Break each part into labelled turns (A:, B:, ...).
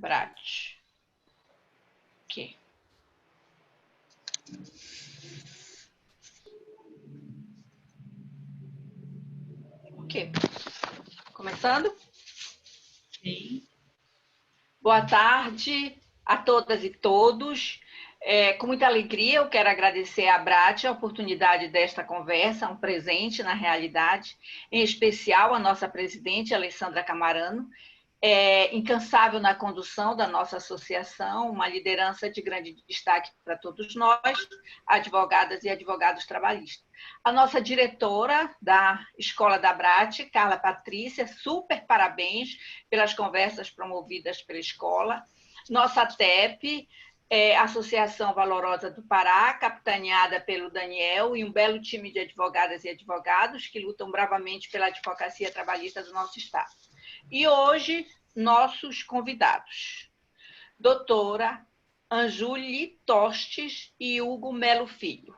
A: Brat. Ok. Ok. Começando?
B: Sim.
A: Boa tarde a todas e todos. Com muita alegria, eu quero agradecer à Brat a oportunidade desta conversa, um presente na realidade, em especial a nossa presidente, Alessandra Camarano, incansável na condução da nossa associação, uma liderança de grande destaque para todos nós, advogadas e advogados trabalhistas. A nossa diretora da Escola da Brat, Carla Patrícia, super parabéns pelas conversas promovidas pela escola. Nossa TEP, Associação Valorosa do Pará, capitaneada pelo Daniel, e um belo time de advogadas e advogados que lutam bravamente pela advocacia trabalhista do nosso estado. E hoje, nossos convidados, doutora Anjuli Tostes e Hugo Melo Filho.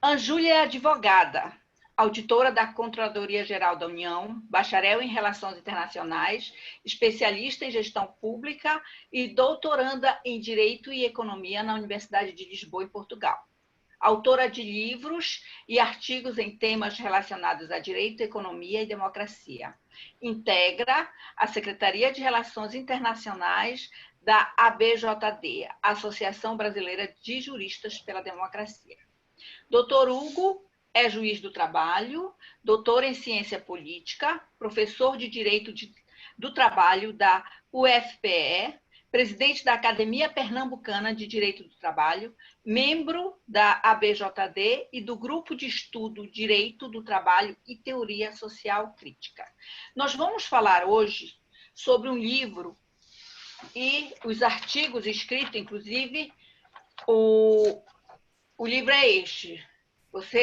A: Anjuli é advogada, auditora da Controladoria Geral da União, bacharel em Relações Internacionais, especialista em Gestão Pública e doutoranda em Direito e Economia na Universidade de Lisboa, em Portugal. Autora de livros e artigos em temas relacionados a direito, economia e democracia. Integra a Secretaria de Relações Internacionais da ABJD, Associação Brasileira de Juristas pela Democracia. Doutor Hugo é juiz do trabalho, doutor em ciência política, professor de Direito do Trabalho da UFPE, presidente da Academia Pernambucana de Direito do Trabalho, membro da ABJD e do Grupo de Estudo Direito do Trabalho e Teoria Social Crítica. Nós vamos falar hoje sobre um livro e os artigos escritos, inclusive, o livro é este.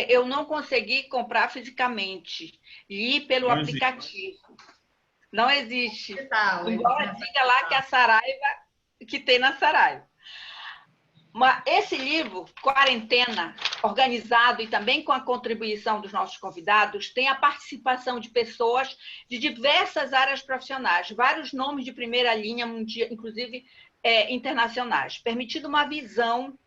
A: Eu não consegui comprar fisicamente, li pelo aplicativo. Não existe. Embora diga lá que a Saraiva, que tem na Saraiva. Mas esse livro, Quarentena, organizado e também com a contribuição dos nossos convidados, tem a participação de pessoas de diversas áreas profissionais, vários nomes de primeira linha, inclusive internacionais, permitindo uma visão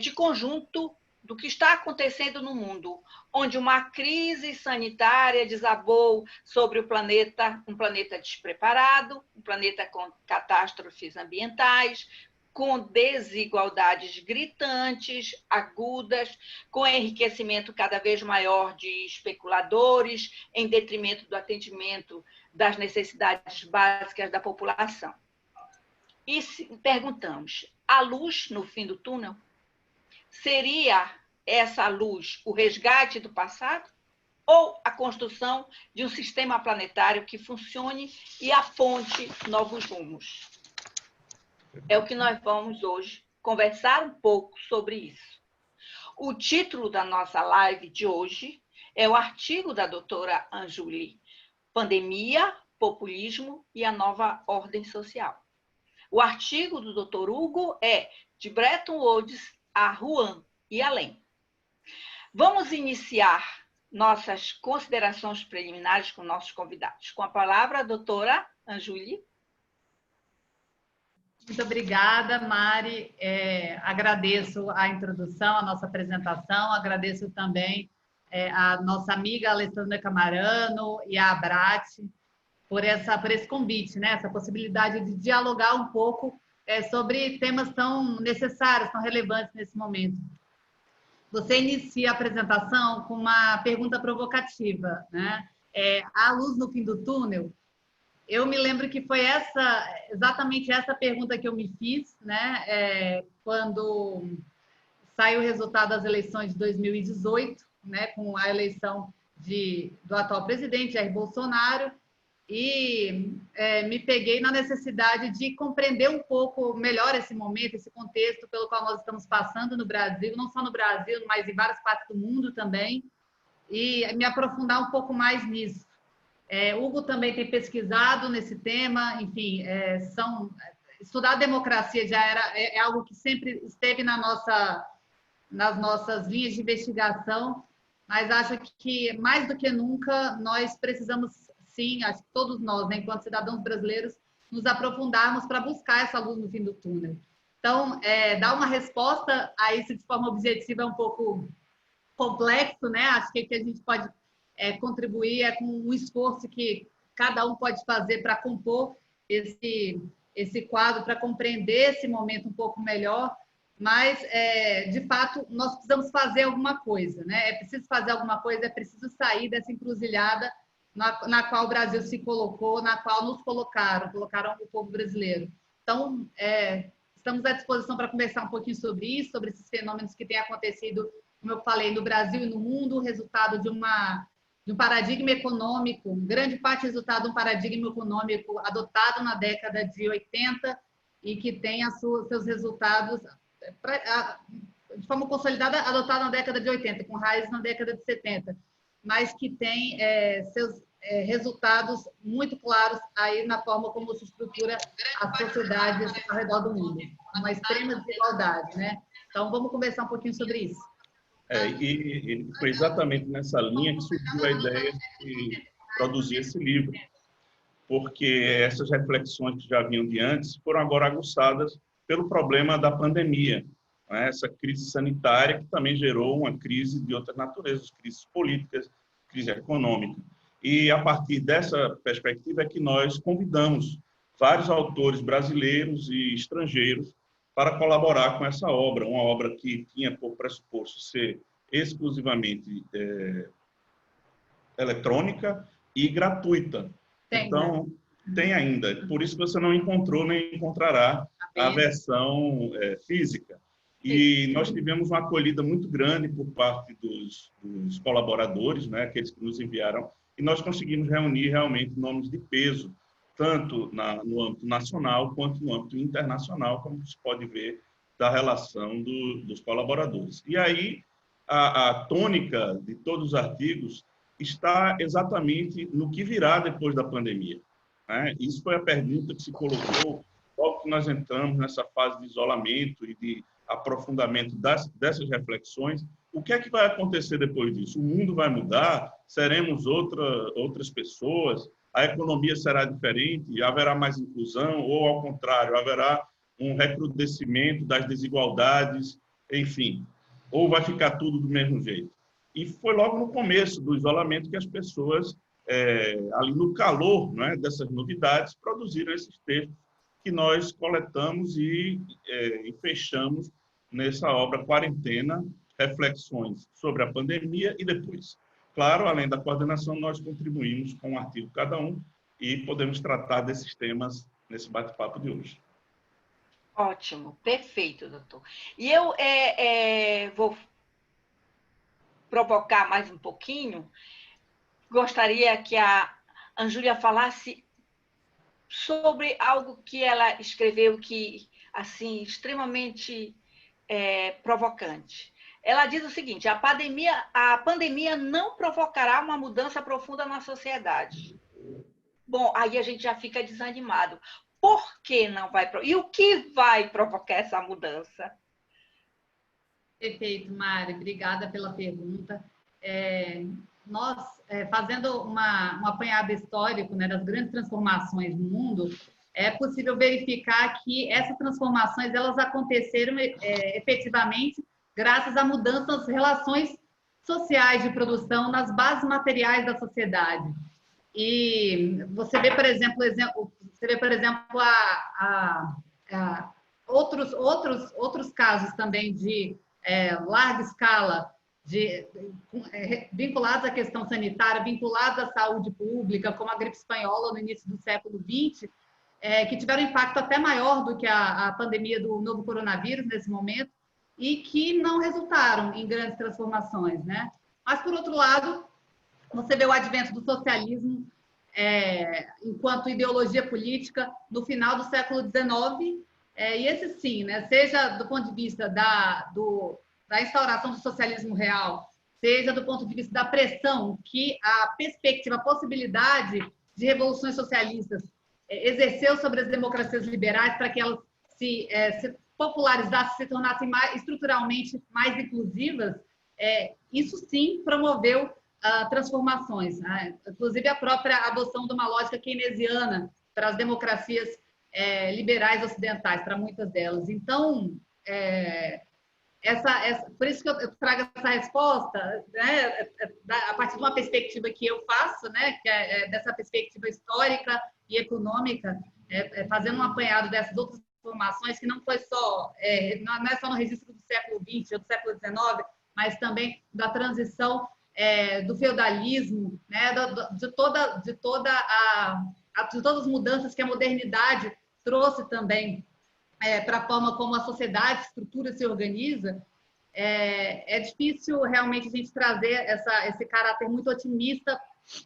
A: de conjunto do que está acontecendo no mundo, onde uma crise sanitária desabou sobre o planeta, um planeta despreparado, um planeta com catástrofes ambientais, com desigualdades gritantes, agudas, com enriquecimento cada vez maior de especuladores, em detrimento do atendimento das necessidades básicas da população. E perguntamos, há luz no fim do túnel? Seria essa luz o resgate do passado ou a construção de um sistema planetário que funcione e aponte novos rumos? É o que nós vamos hoje conversar um pouco sobre isso. O título da nossa live de hoje é o artigo da doutora Anjuli, Pandemia, Populismo e a Nova Ordem Social. O artigo do doutor Hugo é De Bretton Woods a Wuhan e além. Vamos iniciar nossas considerações preliminares com nossos convidados. Com a palavra, a doutora Anjuli.
B: Muito obrigada, Mari. Agradeço a introdução, a nossa apresentação, agradeço também a nossa amiga Alessandra Camarano e a Brat por esse convite, né? Essa possibilidade de dialogar um pouco sobre temas tão necessários, tão relevantes nesse momento. Você inicia a apresentação com uma pergunta provocativa, né? Há luz no fim do túnel? Eu me lembro que foi exatamente essa pergunta que eu me fiz, né? Quando saiu o resultado das eleições de 2018, né? Com a eleição do atual presidente, Jair Bolsonaro, e me peguei na necessidade de compreender um pouco melhor esse momento, esse contexto pelo qual nós estamos passando no Brasil, não só no Brasil, mas em várias partes do mundo também, e me aprofundar um pouco mais nisso. Hugo também tem pesquisado nesse tema, enfim, estudar a democracia já é algo que sempre esteve nas nossas linhas de investigação, mas acho que mais do que nunca nós precisamos, sim, acho que todos nós, né, enquanto cidadãos brasileiros, nos aprofundarmos para buscar essa luz no fim do túnel. Então, dar uma resposta a isso de forma objetiva é um pouco complexo, né? Acho que a gente pode contribuir com um esforço que cada um pode fazer para compor esse quadro, para compreender esse momento um pouco melhor, mas, de fato, nós precisamos fazer alguma coisa, né? É preciso fazer alguma coisa, é preciso sair dessa encruzilhada na qual o Brasil se colocou, na qual nos colocaram o povo brasileiro. Então, estamos à disposição para conversar um pouquinho sobre isso, sobre esses fenômenos que têm acontecido, como eu falei, no Brasil e no mundo, resultado de um paradigma econômico, grande parte resultado de um paradigma econômico adotado na década de 80 e que tem seus resultados de forma consolidada adotado na década de 80, com raiz na década de 70, mas que tem seus resultados muito claros aí na forma como se estrutura as sociedades ao redor do mundo. Uma extrema desigualdade, né? Então, vamos conversar um pouquinho sobre isso.
C: E foi exatamente nessa linha que surgiu a ideia de produzir esse livro, porque essas reflexões que já vinham de antes foram agora aguçadas pelo problema da pandemia, né? Essa crise sanitária que também gerou uma crise de outras naturezas, crises políticas, crise econômica. E, a partir dessa perspectiva, é que nós convidamos vários autores brasileiros e estrangeiros para colaborar com essa obra, uma obra que tinha por pressuposto ser exclusivamente eletrônica e gratuita. Então, tem ainda. Por isso você não encontrou nem encontrará a versão física. E nós tivemos uma acolhida muito grande por parte dos colaboradores, né, aqueles que nos enviaram, e nós conseguimos reunir realmente nomes de peso, tanto no âmbito nacional quanto no âmbito internacional, como se pode ver da relação dos colaboradores. E aí, a tônica de todos os artigos está exatamente no que virá depois da pandemia, né? Isso foi a pergunta que se colocou logo que nós entramos nessa fase de isolamento e de aprofundamento dessas reflexões. O que é que vai acontecer depois disso? O mundo vai mudar? Seremos outras pessoas? A economia será diferente? Haverá mais inclusão? Ou, ao contrário, haverá um recrudescimento das desigualdades? Enfim, ou vai ficar tudo do mesmo jeito? E foi logo no começo do isolamento que as pessoas, ali no calor, né, dessas novidades, produziram esses textos que nós coletamos e fechamos nessa obra Quarentena, reflexões sobre a pandemia e depois. Claro, além da coordenação, nós contribuímos com um artigo cada um e podemos tratar desses temas nesse bate-papo de hoje.
A: Ótimo, perfeito, doutor. E eu vou provocar mais um pouquinho. Gostaria que a Anjúlia falasse sobre algo que ela escreveu que, assim, extremamente provocante. Ela diz o seguinte: a pandemia não provocará uma mudança profunda na sociedade. Bom, aí a gente já fica desanimado. Por que não vai? E o que vai provocar essa mudança?
B: Perfeito, Mari. Obrigada pela pergunta. Nós, fazendo um apanhado histórico, né, das grandes transformações no mundo, é possível verificar que essas transformações elas aconteceram efetivamente graças à mudança nas relações sociais de produção, nas bases materiais da sociedade. E você vê, por exemplo, outros casos também de larga escala, vinculados à questão sanitária, vinculados à saúde pública, como a gripe espanhola no início do século XX, que tiveram impacto até maior do que a pandemia do novo coronavírus nesse momento, e que não resultaram em grandes transformações, né? Mas, por outro lado, você vê o advento do socialismo enquanto ideologia política no final do século XIX, e esse sim, né, seja do ponto de vista da instauração do socialismo real, seja do ponto de vista da pressão que a perspectiva, a possibilidade de revoluções socialistas exerceu sobre as democracias liberais para que elas se popularizassem, se tornassem estruturalmente mais inclusivas, isso sim promoveu transformações, né? Inclusive a própria adoção de uma lógica keynesiana para as democracias liberais ocidentais para muitas delas. Então, por isso que eu trago essa resposta, né, a partir de uma perspectiva que eu faço, né, que é dessa perspectiva histórica e econômica, fazendo um apanhado dessas outras informações que não foi só, não é só no registro do século XX ou do século XIX, mas também da transição do feudalismo, né, de todas as mudanças que a modernidade trouxe também para a forma como a sociedade, a estrutura se organiza. É difícil realmente a gente trazer esse caráter muito otimista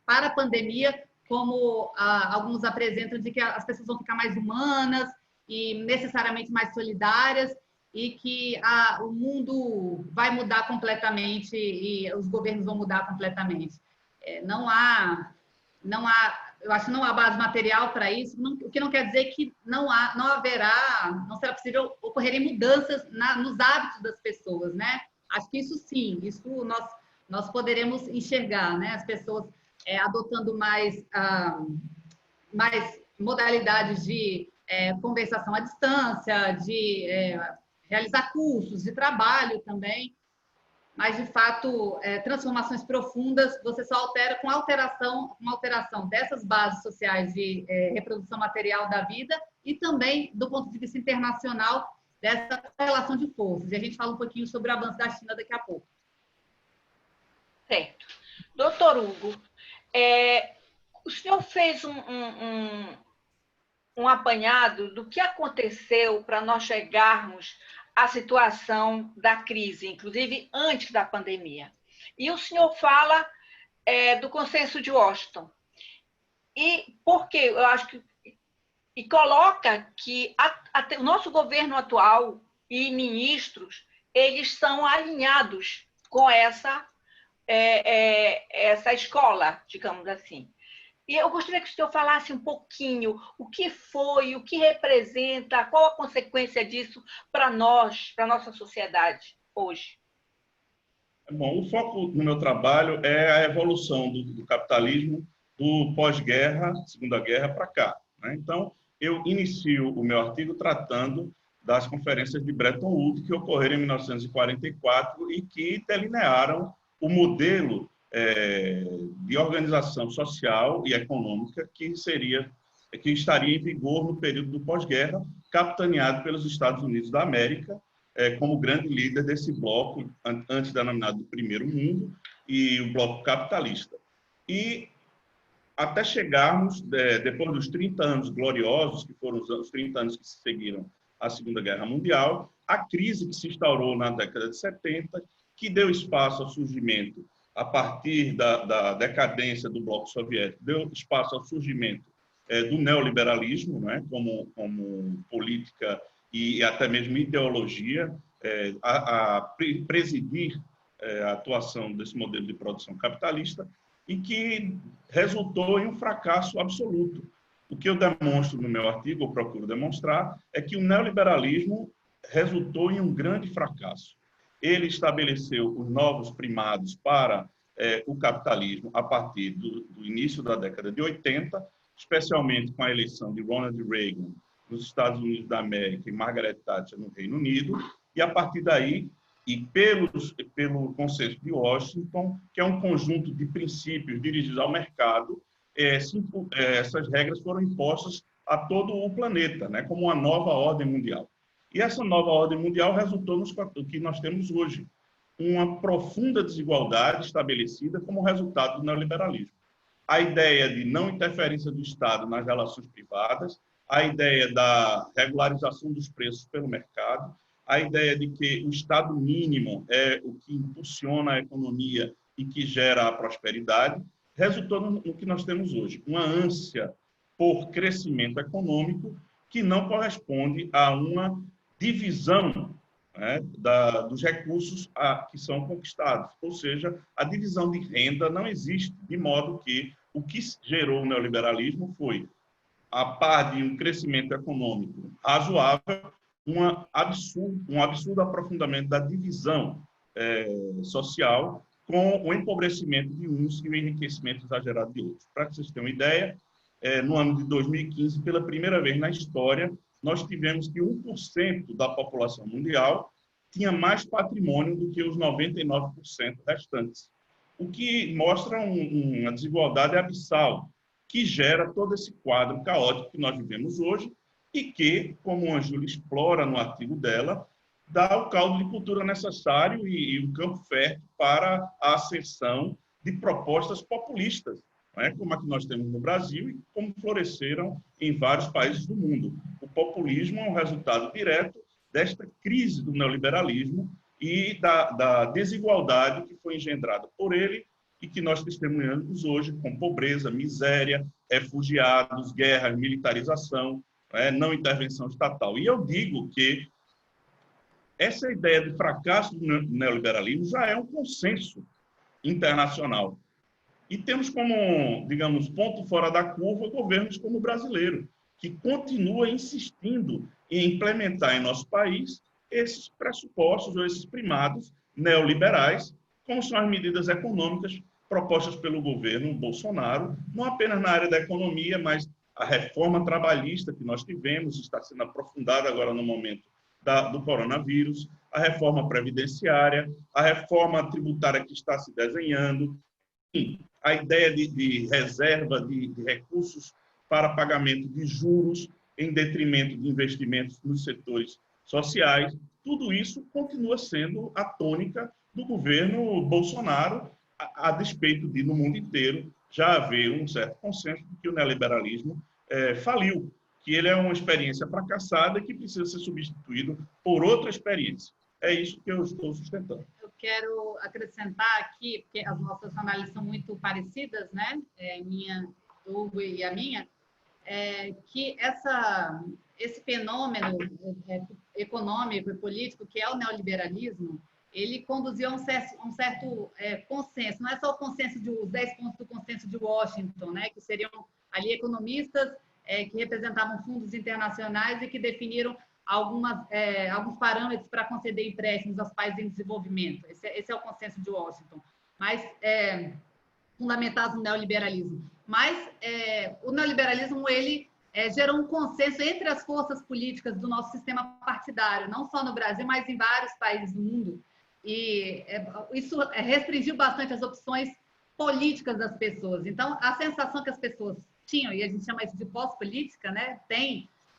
B: para a pandemia, como alguns apresentam, de que as pessoas vão ficar mais humanas e necessariamente mais solidárias, e que o mundo vai mudar completamente e os governos vão mudar completamente. Não há, eu acho que não há base material para isso, o que não quer dizer que não será possível ocorrerem mudanças nos hábitos das pessoas, né? Acho que isso sim, isso nós poderemos enxergar, né? As pessoas adotando mais modalidades de conversação à distância, de realizar cursos de trabalho também, mas, de fato, transformações profundas você só altera com uma alteração dessas bases sociais de reprodução material da vida e também, do ponto de vista internacional, dessa relação de forças. E a gente fala um pouquinho sobre o avanço da China daqui a pouco.
A: Certo. Doutor Hugo, o senhor fez um apanhado do que aconteceu para nós chegarmos à situação da crise, inclusive antes da pandemia. E o senhor fala do consenso de Washington. E por quê? Eu acho que e coloca que o nosso governo atual e ministros, eles são alinhados com essa escola, digamos assim. E eu gostaria que o senhor falasse um pouquinho o que foi, o que representa, qual a consequência disso para nós, para a nossa sociedade hoje.
C: Bom, o foco no meu trabalho é a evolução do capitalismo do pós-guerra, Segunda Guerra, para cá, né? Então, eu inicio o meu artigo tratando das conferências de Bretton Woods que ocorreram em 1944 e que delinearam o modelo de organização social e econômica que estaria em vigor no período do pós-guerra, capitaneado pelos Estados Unidos da América, como grande líder desse bloco, antes denominado do Primeiro Mundo, e o bloco capitalista. E até chegarmos, depois dos 30 anos gloriosos, que foram os 30 anos que se seguiram à Segunda Guerra Mundial, a crise que se instaurou na década de 70, que deu espaço ao surgimento, a partir da decadência do bloco soviético, deu espaço ao surgimento do neoliberalismo, né, como política e até mesmo ideologia, a presidir a atuação desse modelo de produção capitalista, e que resultou em um fracasso absoluto. O que eu demonstro no meu artigo, ou procuro demonstrar, é que o neoliberalismo resultou em um grande fracasso. Ele estabeleceu os novos primados para o capitalismo a partir do início da década de 80, especialmente com a eleição de Ronald Reagan nos Estados Unidos da América e Margaret Thatcher no Reino Unido, e a partir daí, e pelo consenso de Washington, que é um conjunto de princípios dirigidos ao mercado, essas regras foram impostas a todo o planeta, né, como uma nova ordem mundial. E essa nova ordem mundial resultou no que nós temos hoje, uma profunda desigualdade estabelecida como resultado do neoliberalismo. A ideia de não interferência do Estado nas relações privadas, a ideia da regularização dos preços pelo mercado, a ideia de que o Estado mínimo é o que impulsiona a economia e que gera a prosperidade, resultou no que nós temos hoje, uma ânsia por crescimento econômico que não corresponde a uma divisão, né, dos recursos que são conquistados. Ou seja, a divisão de renda não existe, de modo que o que gerou o neoliberalismo foi, a par de um crescimento econômico razoável, um absurdo aprofundamento da divisão social, com o empobrecimento de uns e o enriquecimento exagerado de outros. Para que vocês tenham uma ideia, no ano de 2015, pela primeira vez na história, nós tivemos que 1% da população mundial tinha mais patrimônio do que os 99% restantes, o que mostra uma desigualdade abissal, que gera todo esse quadro caótico que nós vivemos hoje e que, como a Júlia explora no artigo dela, dá o caldo de cultura necessário e o campo fértil para a ascensão de propostas populistas, como a que nós temos no Brasil e como floresceram em vários países do mundo. O populismo é um resultado direto desta crise do neoliberalismo e da desigualdade que foi engendrada por ele e que nós testemunhamos hoje com pobreza, miséria, refugiados, guerras, militarização, não intervenção estatal. E eu digo que essa ideia de fracasso do neoliberalismo já é um consenso internacional. E temos como, digamos, ponto fora da curva governos como o brasileiro, que continua insistindo em implementar em nosso país esses pressupostos ou esses primados neoliberais, como são as medidas econômicas propostas pelo governo Bolsonaro, não apenas na área da economia, mas a reforma trabalhista que nós tivemos, está sendo aprofundada agora no momento do coronavírus, a reforma previdenciária, a reforma tributária que está se desenhando, enfim, a ideia de reserva de recursos para pagamento de juros em detrimento de investimentos nos setores sociais, tudo isso continua sendo a tônica do governo Bolsonaro, a despeito de, no mundo inteiro, já haver um certo consenso de que o neoliberalismo faliu, que ele é uma experiência fracassada e que precisa ser substituído por outra experiência. É isso que eu estou sustentando.
B: Eu quero acrescentar aqui, porque as nossas análises são muito parecidas, né? Minha, do Hugo e a minha, que esse fenômeno econômico e político, que é o neoliberalismo, ele conduziu a um certo consenso. Não é só o consenso os 10 pontos do consenso de Washington, né? Que seriam ali economistas que representavam fundos internacionais e que definiram alguns parâmetros para conceder empréstimos aos países em desenvolvimento. Esse é o consenso de Washington, mas fundamentados no neoliberalismo. Mas o neoliberalismo ele gerou um consenso entre as forças políticas do nosso sistema partidário, não só no Brasil, mas em vários países do mundo. E isso restringiu bastante as opções políticas das pessoas. Então, a sensação que as pessoas tinham, e a gente chama isso de pós-política, né,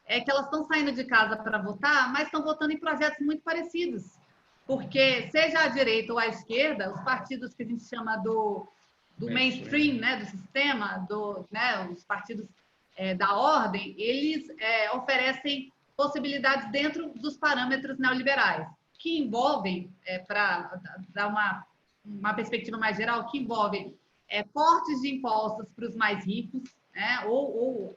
B: é que elas estão saindo de casa para votar, mas estão votando em projetos muito parecidos. Porque, seja à direita ou à esquerda, os partidos que a gente chama do mainstream, né, do sistema, os partidos da ordem, eles oferecem possibilidades dentro dos parâmetros neoliberais, que envolvem, para dar uma perspectiva mais geral, que envolvem cortes de impostos para os mais ricos, né, ou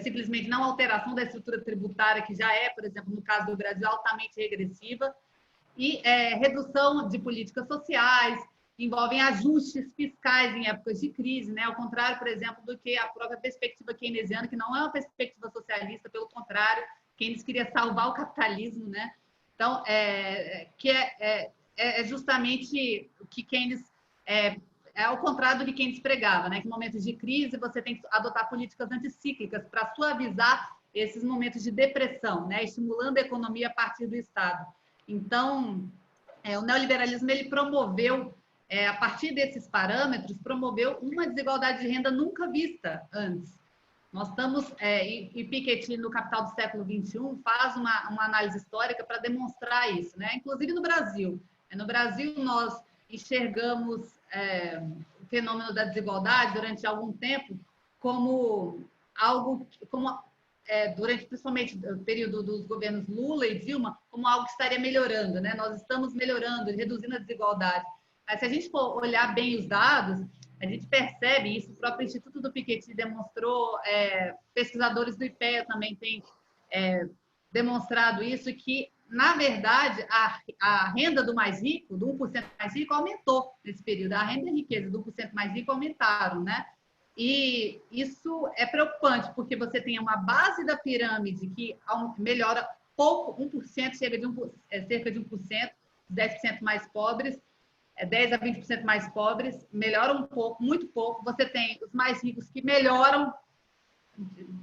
B: simplesmente não alteração da estrutura tributária, que já por exemplo, no caso do Brasil, altamente regressiva, e redução de políticas sociais, envolvem ajustes fiscais em épocas de crise, né? Ao contrário, por exemplo, do que a própria perspectiva keynesiana, que não é uma perspectiva socialista, pelo contrário, Keynes queria salvar o capitalismo, né? Então, que é justamente o que Keynes ao contrário do que Keynes pregava, né? Que em momentos de crise você tem que adotar políticas anticíclicas para suavizar esses momentos de depressão, né? Estimulando a economia a partir do Estado. Então, o neoliberalismo ele promoveu, a partir desses parâmetros, promoveu uma desigualdade de renda nunca vista antes. Nós estamos, e Piketty, no Capital do século XXI, faz uma análise histórica para demonstrar isso, né? Inclusive no Brasil. No Brasil, nós enxergamos o fenômeno da desigualdade durante algum tempo como algo, durante principalmente o período dos governos Lula e Dilma, como algo que estaria melhorando, né? Nós estamos melhorando, reduzindo a desigualdade. Mas se a gente for olhar bem os dados, a gente percebe isso, o próprio Instituto do Piketty demonstrou, pesquisadores do IPEA também têm demonstrado isso, que, na verdade, a renda do mais rico, do 1% mais rico, aumentou nesse período. A renda e a riqueza do 1% mais rico aumentaram, né? E isso é preocupante, porque você tem uma base da pirâmide que melhora pouco, 1%, cerca de 1%, 10% mais pobres, 10% a 20% mais pobres, melhoram um pouco, muito pouco. Você tem os mais ricos que melhoram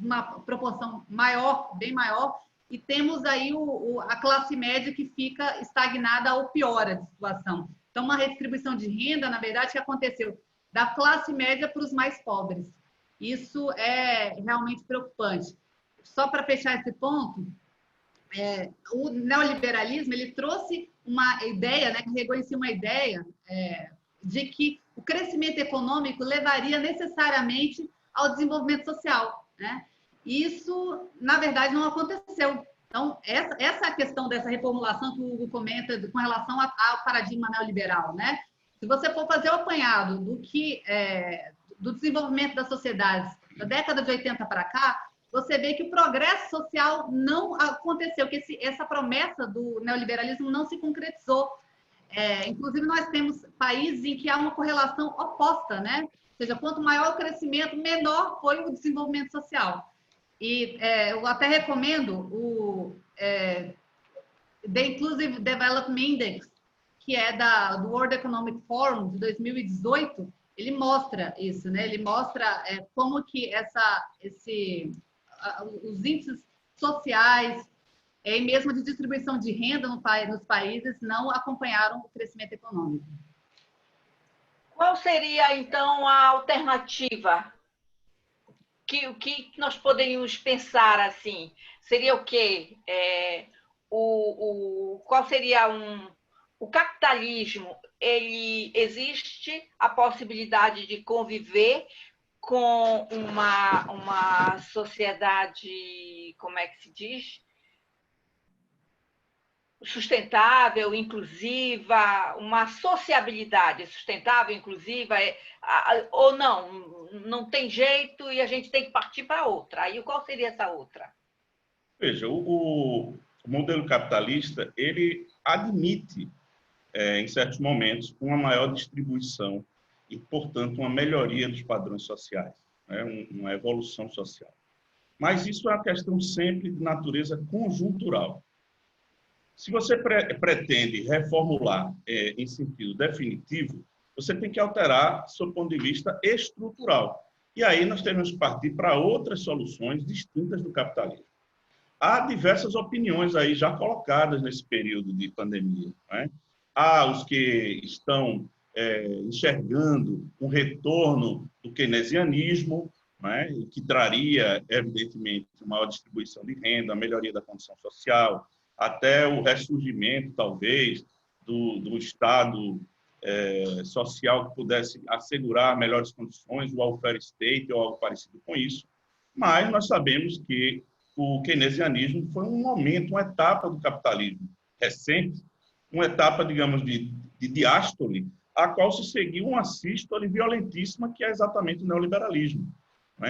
B: uma proporção maior, bem maior, e temos aí a classe média que fica estagnada ou piora de situação. Então, uma redistribuição de renda, na verdade, que aconteceu da classe média para os mais pobres. Isso é realmente preocupante. Só para fechar esse ponto, o neoliberalismo ele trouxe uma ideia, né, carregou em si uma ideia de que o crescimento econômico levaria necessariamente ao desenvolvimento social, né? Isso, na verdade, não aconteceu. Então, essa questão dessa reformulação que o Hugo comenta com relação ao paradigma neoliberal, né? Se você for fazer o apanhado do desenvolvimento das sociedades da década de 80 para cá, você vê que o progresso social não aconteceu, que essa promessa do neoliberalismo não se concretizou. Inclusive, nós temos países em que há uma correlação oposta, né? Ou seja, quanto maior o crescimento, menor foi o desenvolvimento social. E eu até recomendo o The Inclusive Development Index, que é do World Economic Forum de 2018. Ele mostra isso, né? Ele mostra como que os índices sociais e mesmo de distribuição de renda nos países não acompanharam o crescimento econômico.
A: Qual seria, então, a alternativa? O que nós poderíamos pensar assim? Seria o quê? Qual seria o capitalismo? Ele existe a possibilidade de conviver com uma sociedade, como é que se diz? Sustentável, inclusiva, uma sociabilidade sustentável, inclusiva, ou não tem jeito e a gente tem que partir para outra. Aí qual seria essa outra?
C: Veja, o modelo capitalista, ele admite, em certos momentos, uma maior distribuição e, portanto, uma melhoria dos padrões sociais, né? Uma evolução social. Mas isso é uma questão sempre de natureza conjuntural. Se você pretende reformular em sentido definitivo, você tem que alterar seu ponto de vista estrutural. E aí nós temos que partir para outras soluções distintas do capitalismo. Há diversas opiniões aí já colocadas nesse período de pandemia, né? Há os que estão enxergando um retorno do keynesianismo, né? Que traria, evidentemente, uma maior distribuição de renda, a melhoria da condição social, até o ressurgimento, talvez, do Estado social que pudesse assegurar melhores condições, o welfare state ou algo parecido com isso. Mas nós sabemos que o keynesianismo foi um momento, uma etapa do capitalismo recente, uma etapa, digamos, de diástole, a qual se seguiu uma sístole violentíssima, que é exatamente o neoliberalismo.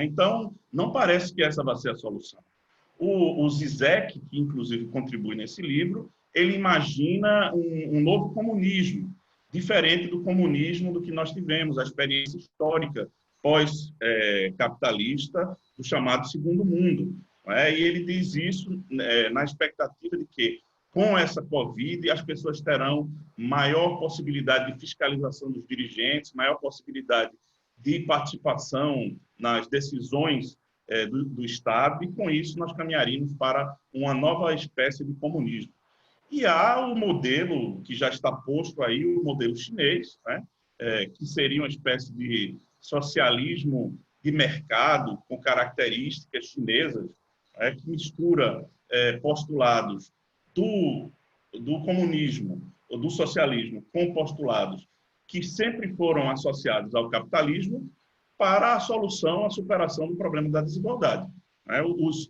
C: Então, não parece que essa vai ser a solução. O Zizek, que inclusive contribui nesse livro, ele imagina um novo comunismo, diferente do comunismo do que nós tivemos, a experiência histórica pós-capitalista do chamado Segundo Mundo. E ele diz isso na expectativa de que, com essa Covid, as pessoas terão maior possibilidade de fiscalização dos dirigentes, maior possibilidade de participação nas decisões do Estado, e com isso nós caminharíamos para uma nova espécie de comunismo. E há o modelo que já está posto aí, o modelo chinês, né? Que seria uma espécie de socialismo de mercado com características chinesas, que mistura postulados do comunismo ou do socialismo com postulados que sempre foram associados ao capitalismo para a solução, a superação do problema da desigualdade. Os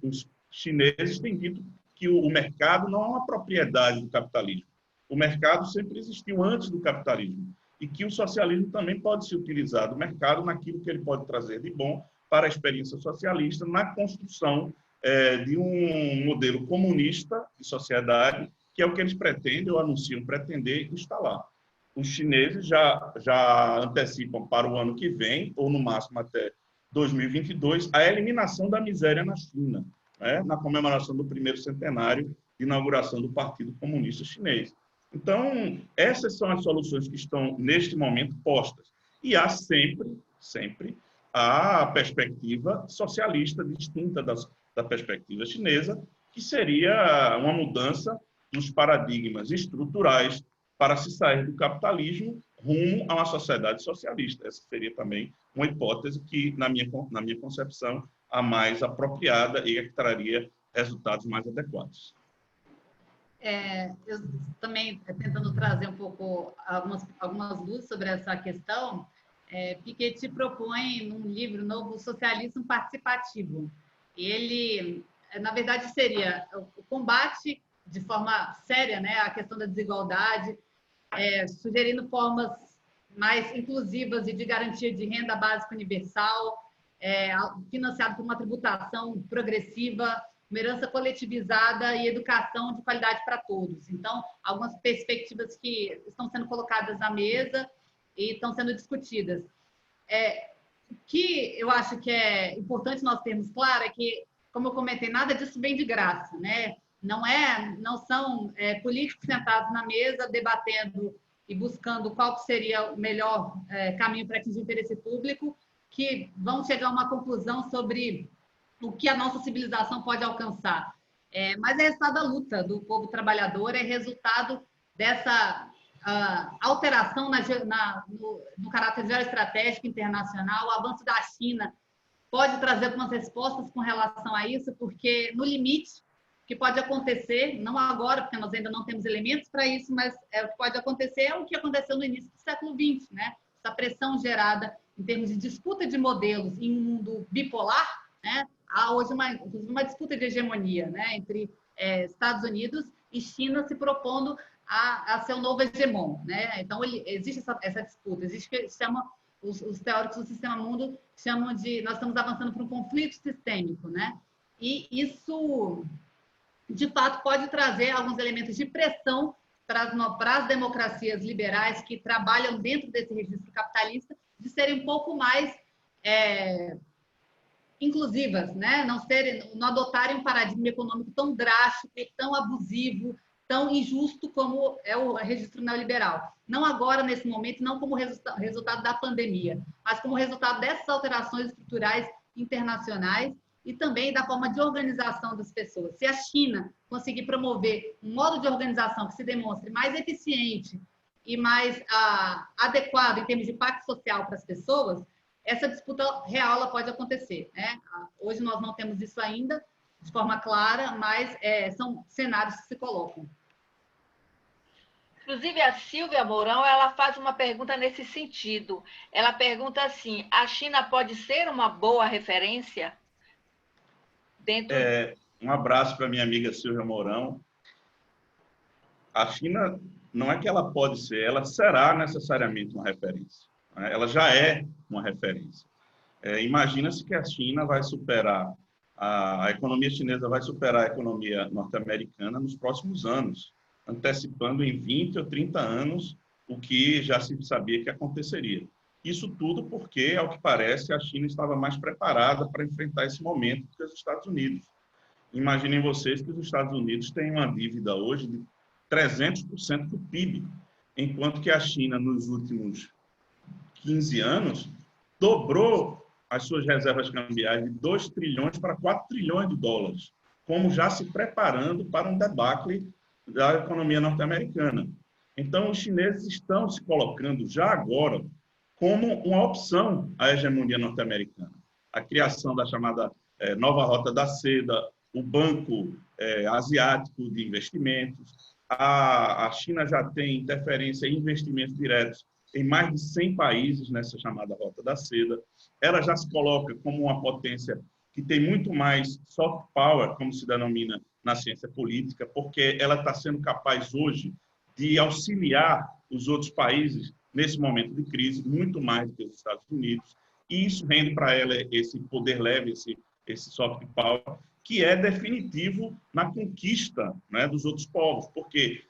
C: chineses têm dito que o mercado não é uma propriedade do capitalismo. O mercado sempre existiu antes do capitalismo e que o socialismo também pode se utilizar do mercado naquilo que ele pode trazer de bom para a experiência socialista, na construção de um modelo comunista de sociedade, que é o que eles pretendem ou anunciam pretender instalar. Os chineses já antecipam para o ano que vem, ou no máximo até 2022, a eliminação da miséria na China, na comemoração do primeiro centenário de inauguração do Partido Comunista Chinês. Então, essas são as soluções que estão, neste momento, postas. E há sempre a perspectiva socialista distinta da perspectiva chinesa, que seria uma mudança nos paradigmas estruturais para se sair do capitalismo rumo a uma sociedade socialista. Essa seria também uma hipótese que, na minha concepção, a mais apropriada e a que traria resultados mais adequados.
B: Eu também, tentando trazer um pouco algumas luzes sobre essa questão, Piketty propõe num livro novo o socialismo participativo. Ele, na verdade, seria o combate de forma séria, né, a questão da desigualdade, sugerindo formas mais inclusivas e de garantia de renda básica universal, financiado por uma tributação progressiva, uma herança coletivizada e educação de qualidade para todos. Então, algumas perspectivas que estão sendo colocadas na mesa e estão sendo discutidas. O que eu acho que é importante nós termos claro é que, como eu comentei, nada disso vem de graça, né? Não são políticos sentados na mesa debatendo e buscando qual seria o melhor caminho para atingir o interesse público que vão chegar a uma conclusão sobre o que a nossa civilização pode alcançar. Mas é resultado da luta do povo trabalhador, é resultado dessa alteração no caráter geoestratégico internacional. O avanço da China pode trazer algumas respostas com relação a isso, porque, no limite, o que pode acontecer, não agora, porque nós ainda não temos elementos para isso, mas o que pode acontecer é o que aconteceu no início do século XX, né? Essa pressão gerada em termos de disputa de modelos em um mundo bipolar, né? Há hoje uma disputa de hegemonia, né, entre Estados Unidos e China se propondo a ser o novo hegemon, né? Então, existe essa disputa, existe o que chama, os teóricos do sistema mundo chamam de, nós estamos avançando para um conflito sistêmico, né? E isso, de fato, pode trazer alguns elementos de pressão para as democracias liberais que trabalham dentro desse registro capitalista de serem um pouco mais inclusivas, né? Não adotarem um paradigma econômico tão drástico, tão abusivo, tão injusto como é o registro neoliberal. Não agora, nesse momento, não como resultado da pandemia, mas como resultado dessas alterações estruturais internacionais e também da forma de organização das pessoas. Se a China conseguir promover um modo de organização que se demonstre mais eficiente e mais adequado em termos de pacto social para as pessoas, essa disputa real ela pode acontecer, né? Hoje nós não temos isso ainda de forma clara, mas são cenários que se colocam.
A: Inclusive, a Silvia Mourão, ela faz uma pergunta nesse sentido. Ela pergunta assim, a China pode ser uma boa referência?
C: Um abraço para minha amiga Silvia Mourão. A China, não é que ela pode ser, ela será necessariamente uma referência. Ela já é uma referência. Imagina-se que a China vai superar, a economia chinesa vai superar a economia norte-americana nos próximos anos, antecipando em 20 ou 30 anos o que já se sabia que aconteceria. Isso tudo porque, ao que parece, a China estava mais preparada para enfrentar esse momento que os Estados Unidos. Imaginem vocês que os Estados Unidos têm uma dívida hoje de 300% do PIB, enquanto que a China, nos últimos 15 anos, dobrou as suas reservas cambiais de 2 trilhões para 4 trilhões de dólares, como já se preparando para um debacle da economia norte-americana. Então, os chineses estão se colocando já agora como uma opção à hegemonia norte-americana. A criação da chamada nova rota da seda, o Banco Asiático de Investimentos, a China já tem interferência em investimentos diretos em mais de 100 países nessa chamada Rota da Seda. Ela já se coloca como uma potência que tem muito mais soft power, como se denomina na ciência política, porque ela está sendo capaz hoje de auxiliar os outros países nesse momento de crise, muito mais do que os Estados Unidos, e isso rende para ela esse poder leve, esse soft power, que é definitivo na conquista, né, dos outros povos, porque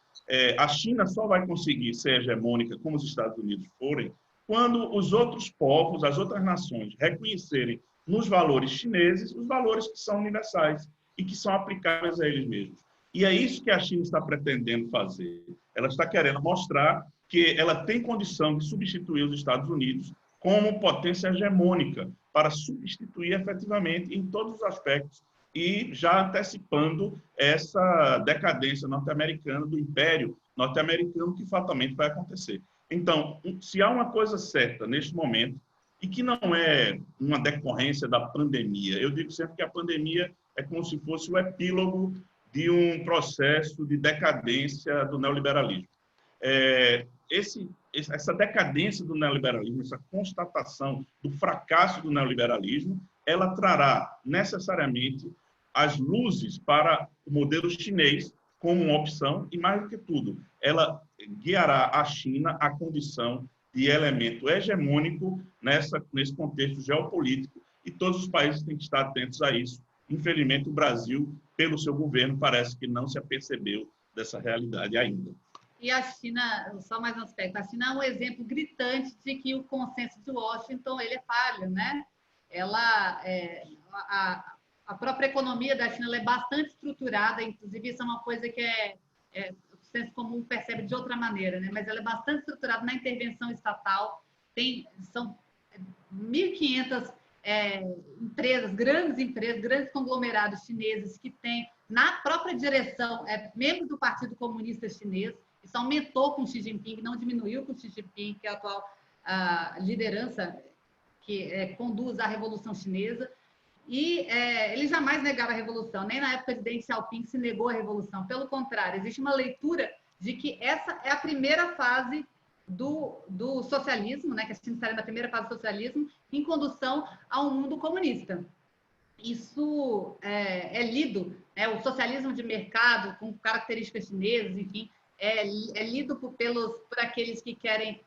C: a China só vai conseguir ser hegemônica como os Estados Unidos forem quando os outros povos, as outras nações, reconhecerem nos valores chineses os valores que são universais e que são aplicáveis a eles mesmos. E é isso que a China está pretendendo fazer. Ela está querendo mostrar que ela tem condição de substituir os Estados Unidos como potência hegemônica, para substituir efetivamente em todos os aspectos, e já antecipando essa decadência norte-americana, do império norte-americano, que fatalmente vai acontecer. Então, se há uma coisa certa neste momento, e que não é uma decorrência da pandemia, eu digo sempre que a pandemia é como se fosse o epílogo de um processo de decadência do neoliberalismo. Essa decadência do neoliberalismo, essa constatação do fracasso do neoliberalismo, ela trará necessariamente as luzes para o modelo chinês como uma opção e, mais do que tudo, ela guiará a China à condição de elemento hegemônico nesse contexto geopolítico, e todos os países têm que estar atentos a isso. Infelizmente, o Brasil, pelo seu governo, parece que não se apercebeu dessa realidade ainda.
B: E a China, só mais um aspecto, a China é um exemplo gritante de que o consenso de Washington ele é falho, né? A própria economia da China ela é bastante estruturada, inclusive isso é uma coisa que o senso comum percebe de outra maneira, né? Mas ela é bastante estruturada na intervenção estatal, são 1.500 empresas, grandes conglomerados chineses que têm na própria direção membros do Partido Comunista Chinês. Isso aumentou com Xi Jinping, não diminuiu com Xi Jinping, que é a atual liderança que conduz a Revolução Chinesa. E ele jamais negava a Revolução, nem na época de Deng Xiaoping se negou a Revolução. Pelo contrário, existe uma leitura de que essa é a primeira fase do socialismo, né, que a China estaria na primeira fase do socialismo, em condução a um mundo comunista. Isso é lido, o socialismo de mercado, com características chinesas, enfim, é lido por aqueles que querem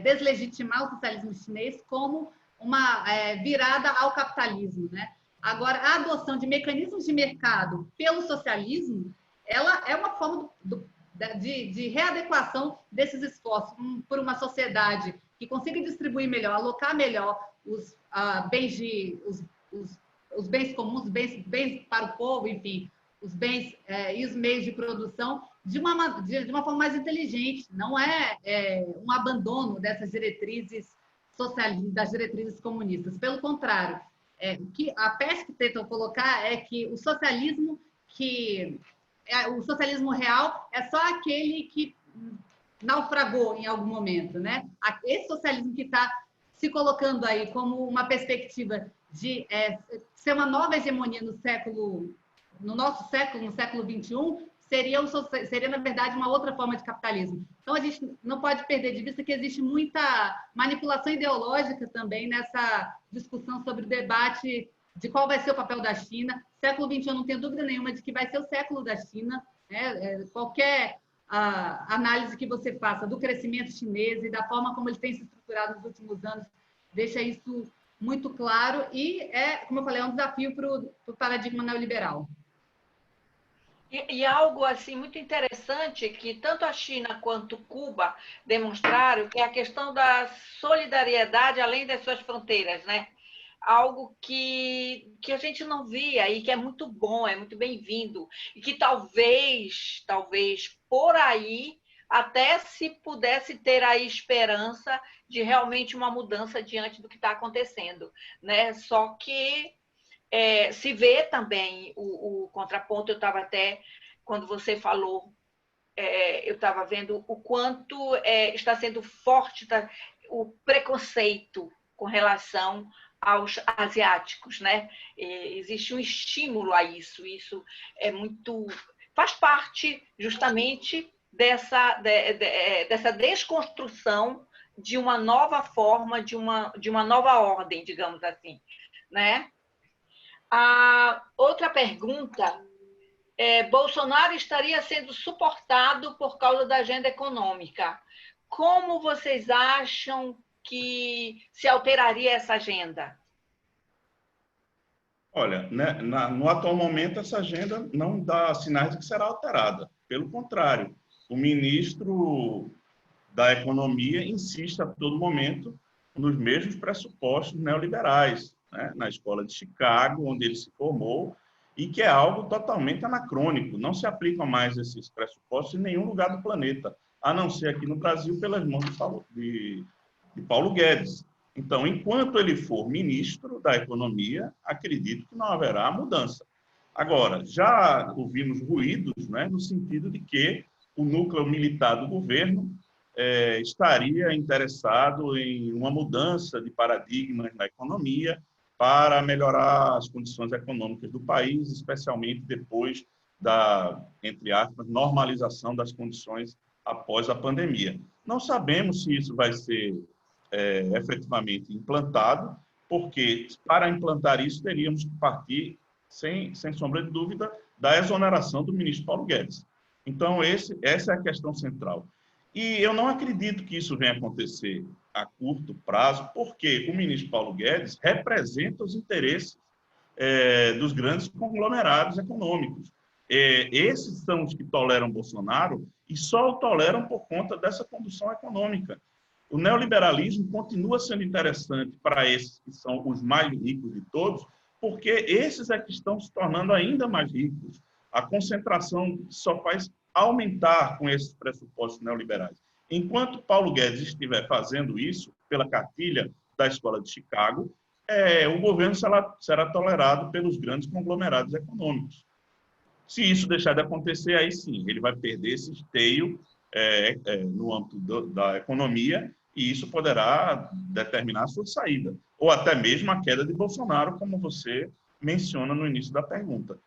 B: deslegitimar o socialismo chinês como uma virada ao capitalismo, né? Agora, a adoção de mecanismos de mercado pelo socialismo, ela é uma forma de readequação desses esforços por uma sociedade que consiga distribuir melhor, alocar melhor os bens comuns, os bens para o povo, enfim, os bens e os meios de produção de uma forma mais inteligente. Não é um abandono dessas diretrizes socialistas, das diretrizes comunistas. Pelo contrário, o que a PES tentou colocar é que o socialismo real é só aquele que naufragou em algum momento, né? Esse socialismo que está se colocando aí como uma perspectiva de ser uma nova hegemonia no nosso século, no século XXI, seria, na verdade, uma outra forma de capitalismo. Então, a gente não pode perder de vista que existe muita manipulação ideológica também nessa discussão sobre o debate de qual vai ser o papel da China. Século XXI, não tenho dúvida nenhuma de que vai ser o século da China. Qualquer análise que você faça do crescimento chinês e da forma como ele tem se estruturado nos últimos anos deixa isso muito claro e, como eu falei, é um desafio para o paradigma neoliberal.
A: E algo assim muito interessante que tanto a China quanto Cuba demonstraram, que é a questão da solidariedade além das suas fronteiras, né? Algo que a gente não via e que é muito bom, é muito bem-vindo, e que talvez por aí até se pudesse ter a esperança de realmente uma mudança diante do que está acontecendo, né? Só que se vê também o contraponto. Eu estava até, quando você falou, eu estava vendo o quanto está sendo forte o preconceito com relação aos asiáticos, né? Existe um estímulo a isso. Isso faz parte justamente dessa desconstrução de uma nova forma, de uma nova ordem, digamos assim, né? A outra pergunta Bolsonaro estaria sendo suportado por causa da agenda econômica. Como vocês acham que se alteraria essa agenda?
C: Olha, né, no atual momento, essa agenda não dá sinais de que será alterada. Pelo contrário, o ministro da Economia insiste a todo momento nos mesmos pressupostos neoliberais, né, na escola de Chicago, onde ele se formou, e que é algo totalmente anacrônico. Não se aplicam mais esses pressupostos em nenhum lugar do planeta, a não ser aqui no Brasil, pelas mãos de Paulo Guedes. Então, enquanto ele for ministro da Economia, acredito que não haverá mudança. Agora, já ouvimos ruídos, né, no sentido de que o núcleo militar do governo estaria interessado em uma mudança de paradigmas na economia para melhorar as condições econômicas do país, especialmente depois da, entre aspas, normalização das condições após a pandemia. Não sabemos se isso vai ser efetivamente implantado, porque para implantar isso teríamos que partir, sem sombra de dúvida, da exoneração do ministro Paulo Guedes. Então, essa é a questão central. E eu não acredito que isso venha acontecer a curto prazo, porque o ministro Paulo Guedes representa os interesses dos grandes conglomerados econômicos. Esses são os que toleram Bolsonaro e só o toleram por conta dessa condução econômica. O neoliberalismo continua sendo interessante para esses que são os mais ricos de todos, porque esses é que estão se tornando ainda mais ricos. A concentração só faz aumentar com esses pressupostos neoliberais. Enquanto Paulo Guedes estiver fazendo isso, pela cartilha da Escola de Chicago, o governo será tolerado pelos grandes conglomerados econômicos. Se isso deixar de acontecer, aí sim, ele vai perder esse esteio no âmbito da economia, e isso poderá determinar a sua saída, ou até mesmo a queda de Bolsonaro, como você menciona no início da pergunta.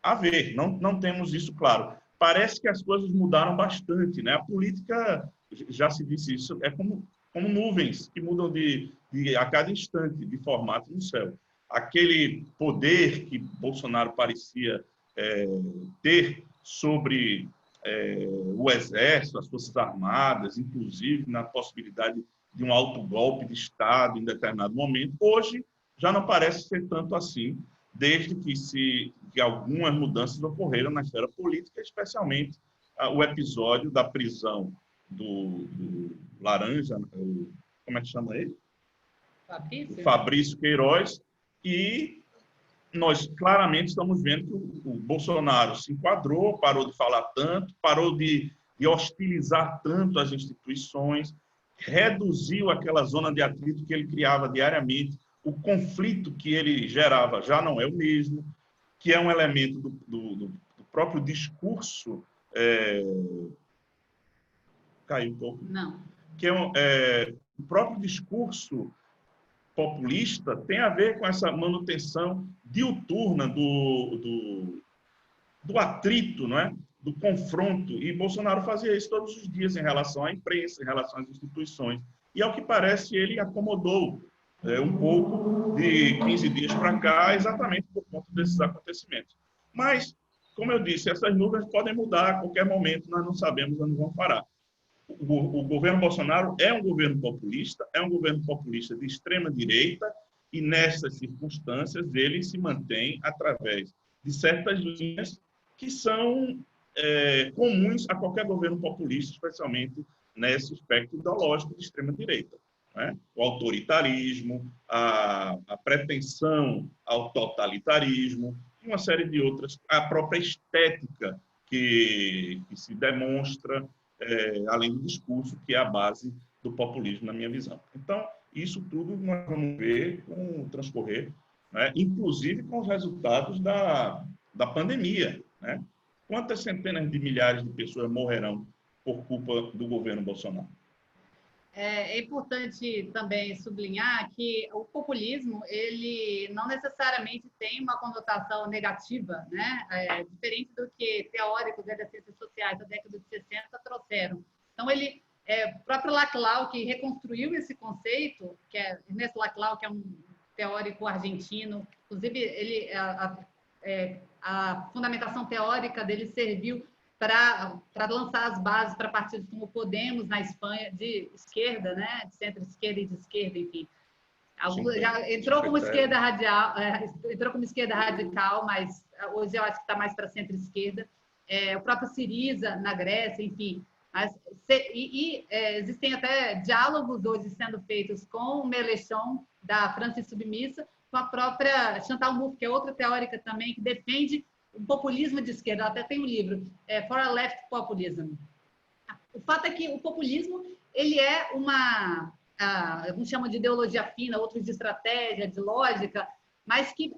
C: A ver, não temos isso claro. Parece que as coisas mudaram bastante, né? A política, já se disse isso, é como nuvens que mudam a cada instante de formato no céu. Aquele poder que Bolsonaro parecia ter sobre o Exército, as Forças Armadas, inclusive na possibilidade de um autogolpe de Estado em determinado momento, hoje já não parece ser tanto assim, desde que algumas mudanças ocorreram na esfera política, especialmente o episódio da prisão do Laranja, como é que chama ele? Fabrício Queiroz, e nós claramente estamos vendo que o Bolsonaro se enquadrou, parou de falar tanto, parou de hostilizar tanto as instituições, reduziu aquela zona de atrito que ele criava diariamente, o conflito que ele gerava já não é o mesmo, que é um elemento do próprio discurso... Caiu um pouco.
B: Não.
C: Que o próprio discurso populista tem a ver com essa manutenção diuturna do atrito, não é? Do confronto. E Bolsonaro fazia isso todos os dias em relação à imprensa, em relação às instituições. E, ao que parece, ele acomodou um pouco de 15 dias para cá, exatamente por conta desses acontecimentos. Mas, como eu disse, essas nuvens podem mudar a qualquer momento, nós não sabemos onde vão parar. O governo Bolsonaro é um governo populista de extrema-direita, e nessas circunstâncias ele se mantém através de certas linhas que são comuns a qualquer governo populista, especialmente nesse espectro ideológico de extrema-direita. Né? O autoritarismo, a pretensão ao totalitarismo, e uma série de outras, a própria estética que se demonstra além do discurso, que é a base do populismo, na minha visão. Então, isso tudo nós vamos ver com o transcorrer, né? Inclusive com os resultados da pandemia. Né? Quantas centenas de milhares de pessoas morrerão por culpa do governo Bolsonaro?
B: É importante também sublinhar que o populismo ele não necessariamente tem uma conotação negativa, né? Diferente do que teóricos das ciências sociais da década de 60 trouxeram. Então, o próprio Laclau, que reconstruiu esse conceito, que é Ernesto Laclau, que é um teórico argentino, inclusive a fundamentação teórica dele serviu para lançar as bases para partidos como Podemos, na Espanha, de esquerda, né? De centro-esquerda e de esquerda, enfim. Já entrou como esquerda radical, mas hoje eu acho que está mais para centro-esquerda. O próprio Syriza, na Grécia, enfim. Existem até diálogos hoje sendo feitos com o Mélenchon, da França Submissa, com a própria Chantal Mouffe, que é outra teórica também, que defende o populismo de esquerda. Ela até tem um livro, For a Left Populism. O fato é que o populismo ele é alguns chamam de ideologia fina, outros de estratégia, de lógica, mas que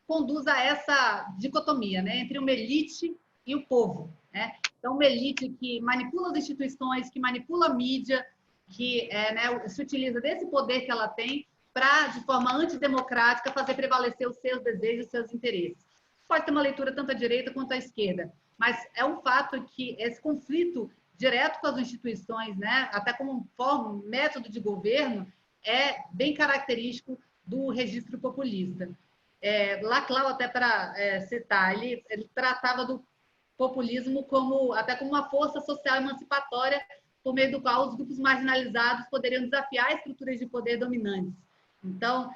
B: conduz a essa dicotomia, né, entre uma elite e o povo, né? Então, uma elite que manipula as instituições, que manipula a mídia, que né, se utiliza desse poder que ela tem para, de forma antidemocrática, fazer prevalecer os seus desejos, os seus interesses. Pode ter uma leitura tanto à direita quanto à esquerda, mas é um fato que esse conflito direto com as instituições, né, até como forma, método de governo, é bem característico do registro populista. Laclau, até para citar, ele tratava do populismo até como uma força social emancipatória por meio do qual os grupos marginalizados poderiam desafiar estruturas de poder dominantes. Então,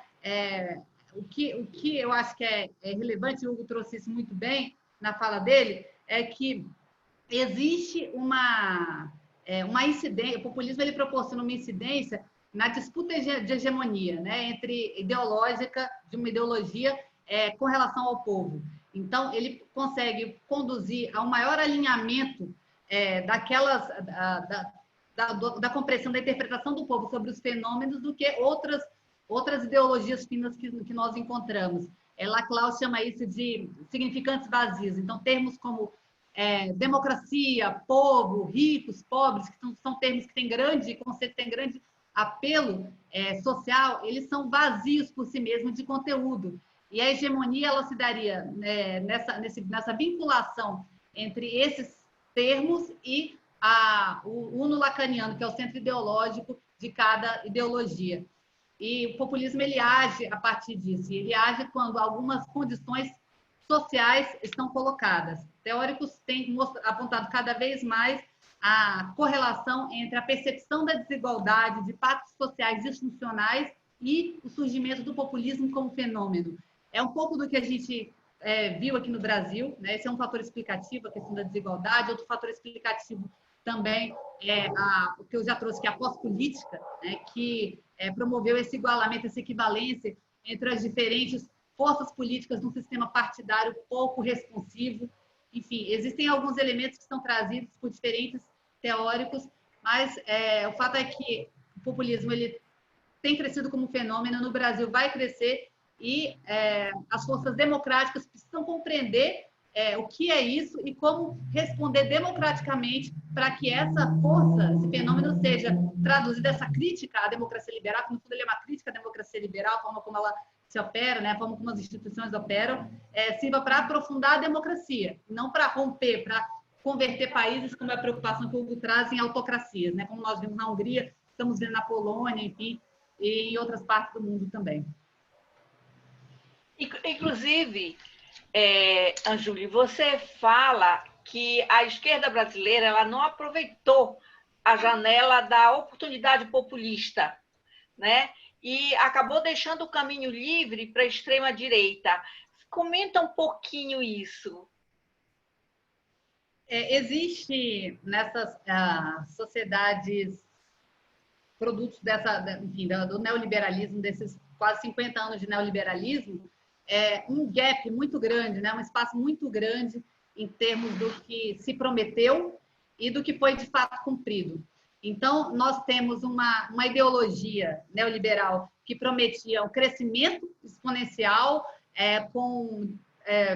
B: o que eu acho que é relevante, o Hugo trouxe isso muito bem na fala dele, é que existe uma incidência, o populismo ele proporciona uma incidência na disputa de hegemonia, né, entre ideológica, de uma ideologia com relação ao povo. Então, ele consegue conduzir a um maior alinhamento da compreensão, da interpretação do povo sobre os fenômenos do que outras ideologias finas que nós encontramos. Laclau chama isso de significantes vazios. Então, termos como democracia, povo, ricos, pobres, que são termos que têm conceitos que têm grande apelo social, eles são vazios por si mesmos de conteúdo. E a hegemonia ela se daria nessa vinculação entre esses termos e o uno lacaniano, que é o centro ideológico de cada ideologia. E o populismo ele age a partir disso. Ele age quando algumas condições sociais estão colocadas. Teóricos têm apontado cada vez mais a correlação entre a percepção da desigualdade, de pactos sociais disfuncionais e o surgimento do populismo como fenômeno. É um pouco do que a gente viu aqui no Brasil, né? Esse é um fator explicativo, a questão da desigualdade. Outro fator explicativo também é o que eu já trouxe, que é a pós-política, né? Que promoveu esse igualamento, essa equivalência entre as diferentes forças políticas num sistema partidário pouco responsivo. Enfim, existem alguns elementos que são trazidos por diferentes teóricos, mas o fato é que o populismo ele tem crescido como fenômeno, no Brasil vai crescer, e as forças democráticas precisam compreender o que é isso e como responder democraticamente para que essa força, esse fenômeno seja traduzido, essa crítica à democracia liberal, que no fundo ele é uma crítica à democracia liberal, a forma como ela se opera, né, a forma como as instituições operam, sirva para aprofundar a democracia, não para romper, para converter países, como a preocupação que o Hugo traz, em autocracias, né, como nós vimos na Hungria, estamos vendo na Polônia, enfim, e em outras partes do mundo também.
A: Inclusive, Anjuli, você fala que a esquerda brasileira ela não aproveitou a janela da oportunidade populista, né? E acabou deixando o caminho livre para a extrema-direita. Comenta um pouquinho isso.
B: Existe nessas sociedades produtos do neoliberalismo, desses quase 50 anos de neoliberalismo, um gap muito grande, né? Um espaço muito grande em termos do que se prometeu e do que foi de fato cumprido. Então, nós temos uma ideologia neoliberal que prometia um crescimento exponencial com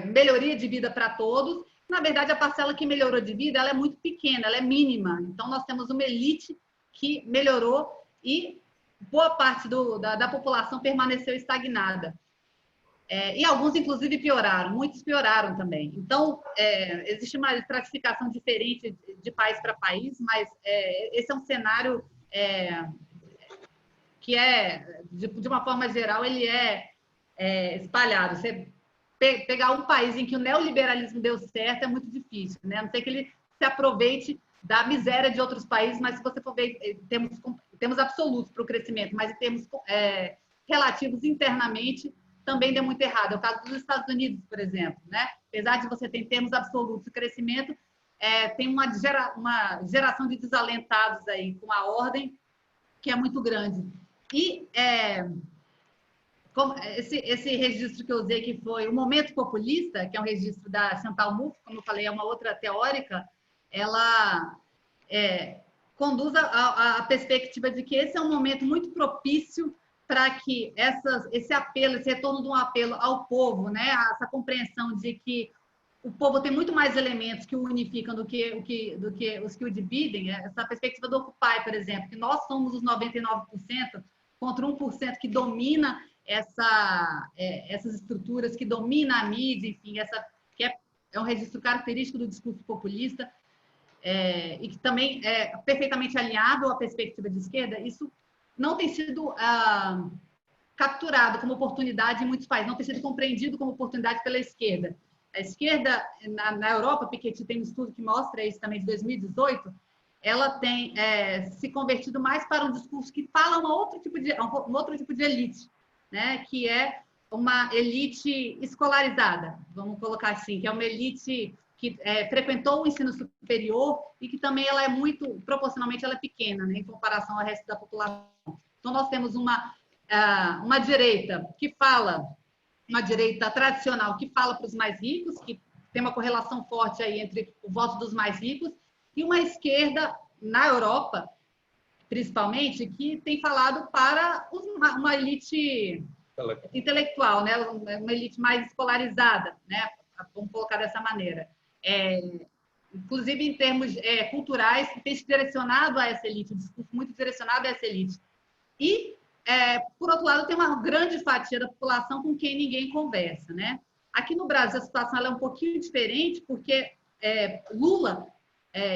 B: melhoria de vida para todos. Na verdade, a parcela que melhorou de vida ela é muito pequena, ela é mínima. Então, nós temos uma elite que melhorou e boa parte da população permaneceu estagnada. E alguns, inclusive, pioraram, muitos pioraram também. Então, existe uma estratificação diferente de país para país, mas esse é um cenário que de uma forma geral, ele espalhado. Você pegar um país em que o neoliberalismo deu certo é muito difícil, né? A não ser que ele se aproveite da miséria de outros países, mas se você for ver, temos absolutos para o crescimento, mas em termos relativos internamente, também deu muito errado. É o caso dos Estados Unidos, por exemplo, né? Apesar de você ter em termos absolutos de crescimento, tem uma geração de desalentados aí com a ordem que é muito grande. E esse registro que eu usei, que foi o Momento Populista, que é um registro da Chantal Mouffe, como eu falei, é uma outra teórica, ela conduz à perspectiva de que esse é um momento muito propício para que esse apelo, esse retorno de um apelo ao povo, né? Essa compreensão de que o povo tem muito mais elementos que o unificam do que os que o dividem. Essa perspectiva do Occupy, por exemplo, que nós somos os 99% contra 1% que domina essas estruturas, que domina a mídia, enfim, que é um registro característico do discurso populista, e que também é perfeitamente alinhado à perspectiva de esquerda. Isso não tem sido capturado como oportunidade em muitos países, não tem sido compreendido como oportunidade pela esquerda. A esquerda, na Europa, Piketty tem um estudo que mostra isso também, de 2018, ela tem se convertido mais para um discurso que fala um outro tipo de elite, né? Que é uma elite escolarizada, vamos colocar assim, que é uma elite que frequentou o ensino superior e que também ela é proporcionalmente, ela é pequena, né, em comparação ao resto da população. Então, nós temos uma direita que fala, uma direita tradicional que fala para os mais ricos, que tem uma correlação forte aí entre o voto dos mais ricos, e uma esquerda na Europa, principalmente, que tem falado para uma elite intelectual, né? Uma elite mais escolarizada, né? Vamos colocar dessa maneira. Inclusive em termos culturais, tem se direcionado a essa elite, um discurso muito direcionado a essa elite. E, por outro lado, tem uma grande fatia da população com quem ninguém conversa, né? Aqui no Brasil, a situação ela é um pouquinho diferente, porque Lula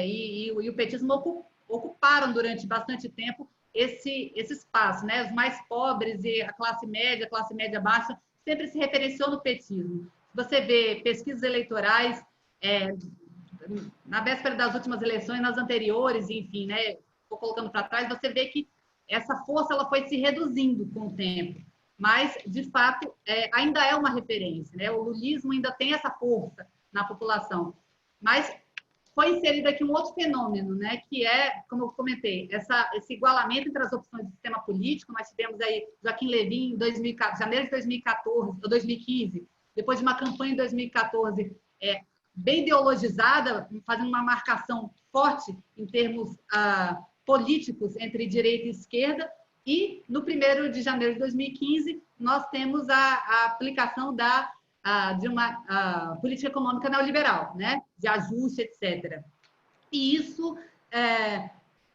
B: e o petismo ocuparam durante bastante tempo esse espaço, né? Os mais pobres e a classe média baixa, sempre se referenciou no petismo. Você vê pesquisas eleitorais na véspera das últimas eleições, nas anteriores, enfim, né? Vou colocando para trás, você vê que essa força ela foi se reduzindo com o tempo, mas de fato ainda é uma referência, né? O lulismo ainda tem essa força na população, mas foi inserido aqui um outro fenômeno, né? Que é, como eu comentei, esse igualamento entre as opções do sistema político. Nós tivemos aí Joaquim Levy em janeiro de 2014 ou 2015, depois de uma campanha em 2014 bem ideologizada, fazendo uma marcação forte em termos políticos entre direita e esquerda, e no 1º de janeiro de 2015 nós temos a aplicação de uma política econômica neoliberal, né? De ajuste, etc. E isso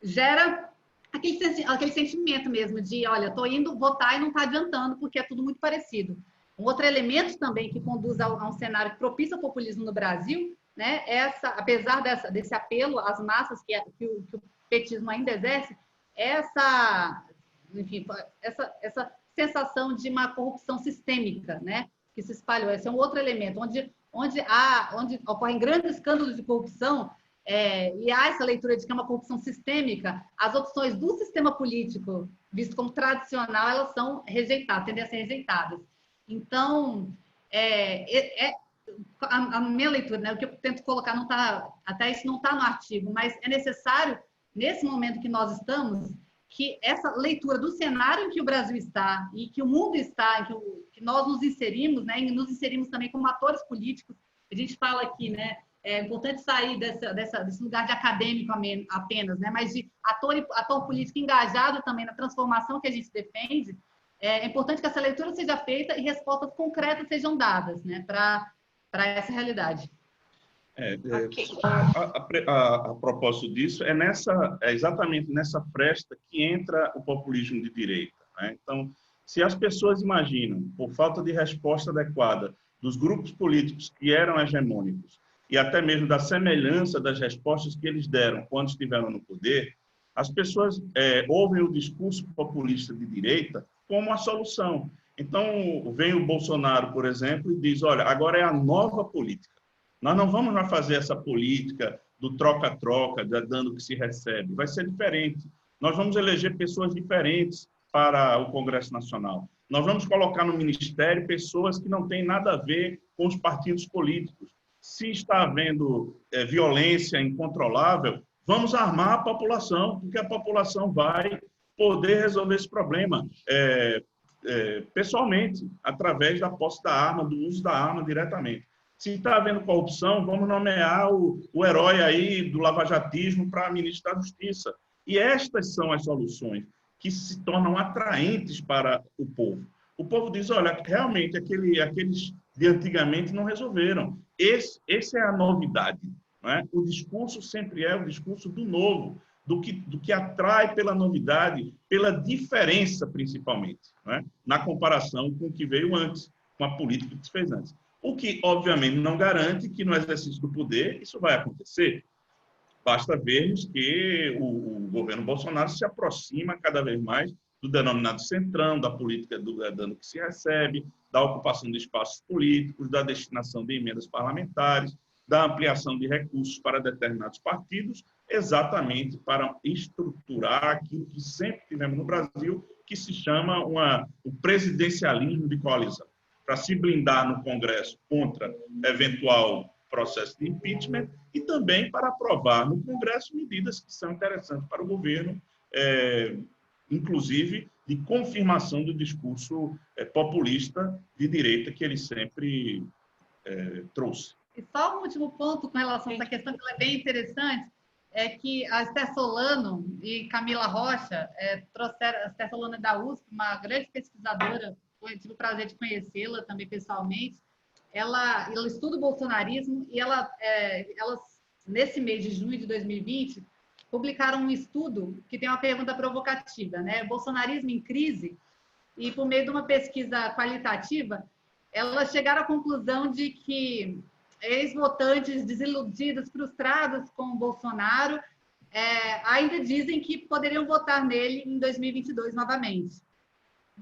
B: gera aquele sentimento mesmo de, olha, estou indo votar e não está adiantando porque é tudo muito parecido. Um outro elemento também que conduz a um cenário que propicia o populismo no Brasil, né? Apesar desse apelo às massas que o petismo ainda exerce, essa sensação de uma corrupção sistêmica, né? Que se espalhou. Esse é um outro elemento, onde ocorrem grandes escândalos de corrupção, e há essa leitura de que é uma corrupção sistêmica, as opções do sistema político, visto como tradicional, elas são rejeitadas, tendem a ser rejeitadas. Então, a minha leitura, né, o que eu tento colocar, até isso não está no artigo, mas é necessário, nesse momento que nós estamos, que essa leitura do cenário em que o Brasil está e que o mundo está, que nós nos inserimos, né, e nos inserimos também como atores políticos. A gente fala aqui, né, é importante sair desse lugar de acadêmico apenas, né, mas de ator político engajado também na transformação que a gente defende. É importante que essa leitura seja feita e respostas concretas sejam dadas, né, para essa realidade.
A: Okay.
C: A propósito disso, é exatamente nessa fresta que entra o populismo de direita, né? Então, se as pessoas imaginam, por falta de resposta adequada dos grupos políticos que eram hegemônicos e até mesmo da semelhança das respostas que eles deram quando estiveram no poder, as pessoas ouvem o discurso populista de direita como a solução. Então, vem o Bolsonaro, por exemplo, e diz, olha, agora é a nova política. Nós não vamos mais fazer essa política do troca-troca, dando o que se recebe. Vai ser diferente. Nós vamos eleger pessoas diferentes para o Congresso Nacional. Nós vamos colocar no Ministério pessoas que não têm nada a ver com os partidos políticos. Se está havendo violência incontrolável, vamos armar a população, porque a população vai poder resolver esse problema pessoalmente, através da posse da arma, do uso da arma diretamente. Se está havendo corrupção, vamos nomear o herói aí do lavajatismo para ministro da Justiça. E estas são as soluções que se tornam atraentes para o povo. O povo diz, olha, realmente, aqueles de antigamente não resolveram. Essa é a novidade. Não é? O discurso sempre é o discurso do novo, do que atrai pela novidade, pela diferença, principalmente, não é? Na comparação com o que veio antes, com a política que se fez antes. O que, obviamente, não garante que no exercício do poder isso vai acontecer. Basta vermos que o governo Bolsonaro se aproxima cada vez mais do denominado centrão, da política do dano que se recebe, da ocupação de espaços políticos, da destinação de emendas parlamentares, da ampliação de recursos para determinados partidos, exatamente para estruturar aquilo que sempre tivemos no Brasil, que se chama o presidencialismo de coalizão, para se blindar no Congresso contra eventual processo de impeachment e também para aprovar no Congresso medidas que são interessantes para o governo, inclusive de confirmação do discurso populista de direita que ele sempre trouxe.
B: E só um último ponto com relação a essa questão, que ela é bem interessante, é que a Esther Solano e Camila Rocha trouxeram, a Esther Solano é da USP, uma grande pesquisadora, eu tive o prazer de conhecê-la também pessoalmente. Ela estuda o bolsonarismo e elas, nesse mês de junho de 2020, publicaram um estudo que tem uma pergunta provocativa, né? Bolsonarismo em crise, e por meio de uma pesquisa qualitativa, elas chegaram à conclusão de que ex-votantes desiludidos, frustrados com o Bolsonaro, ainda dizem que poderiam votar nele em 2022 novamente.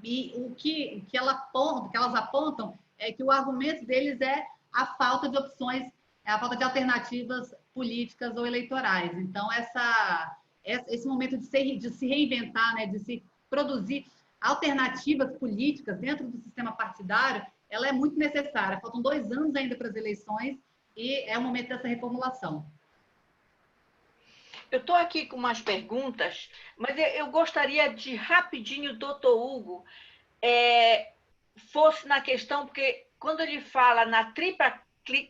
B: E o que elas apontam é que o argumento deles é a falta de opções, a falta de alternativas políticas ou eleitorais. Então, esse momento de se reinventar, né, de se produzir alternativas políticas dentro do sistema partidário, ela é muito necessária. Faltam 2 anos ainda para as eleições e é o momento dessa reformulação.
A: Eu estou aqui com umas perguntas, mas eu gostaria de, rapidinho, doutor Hugo, fosse na questão, porque quando ele fala na tripla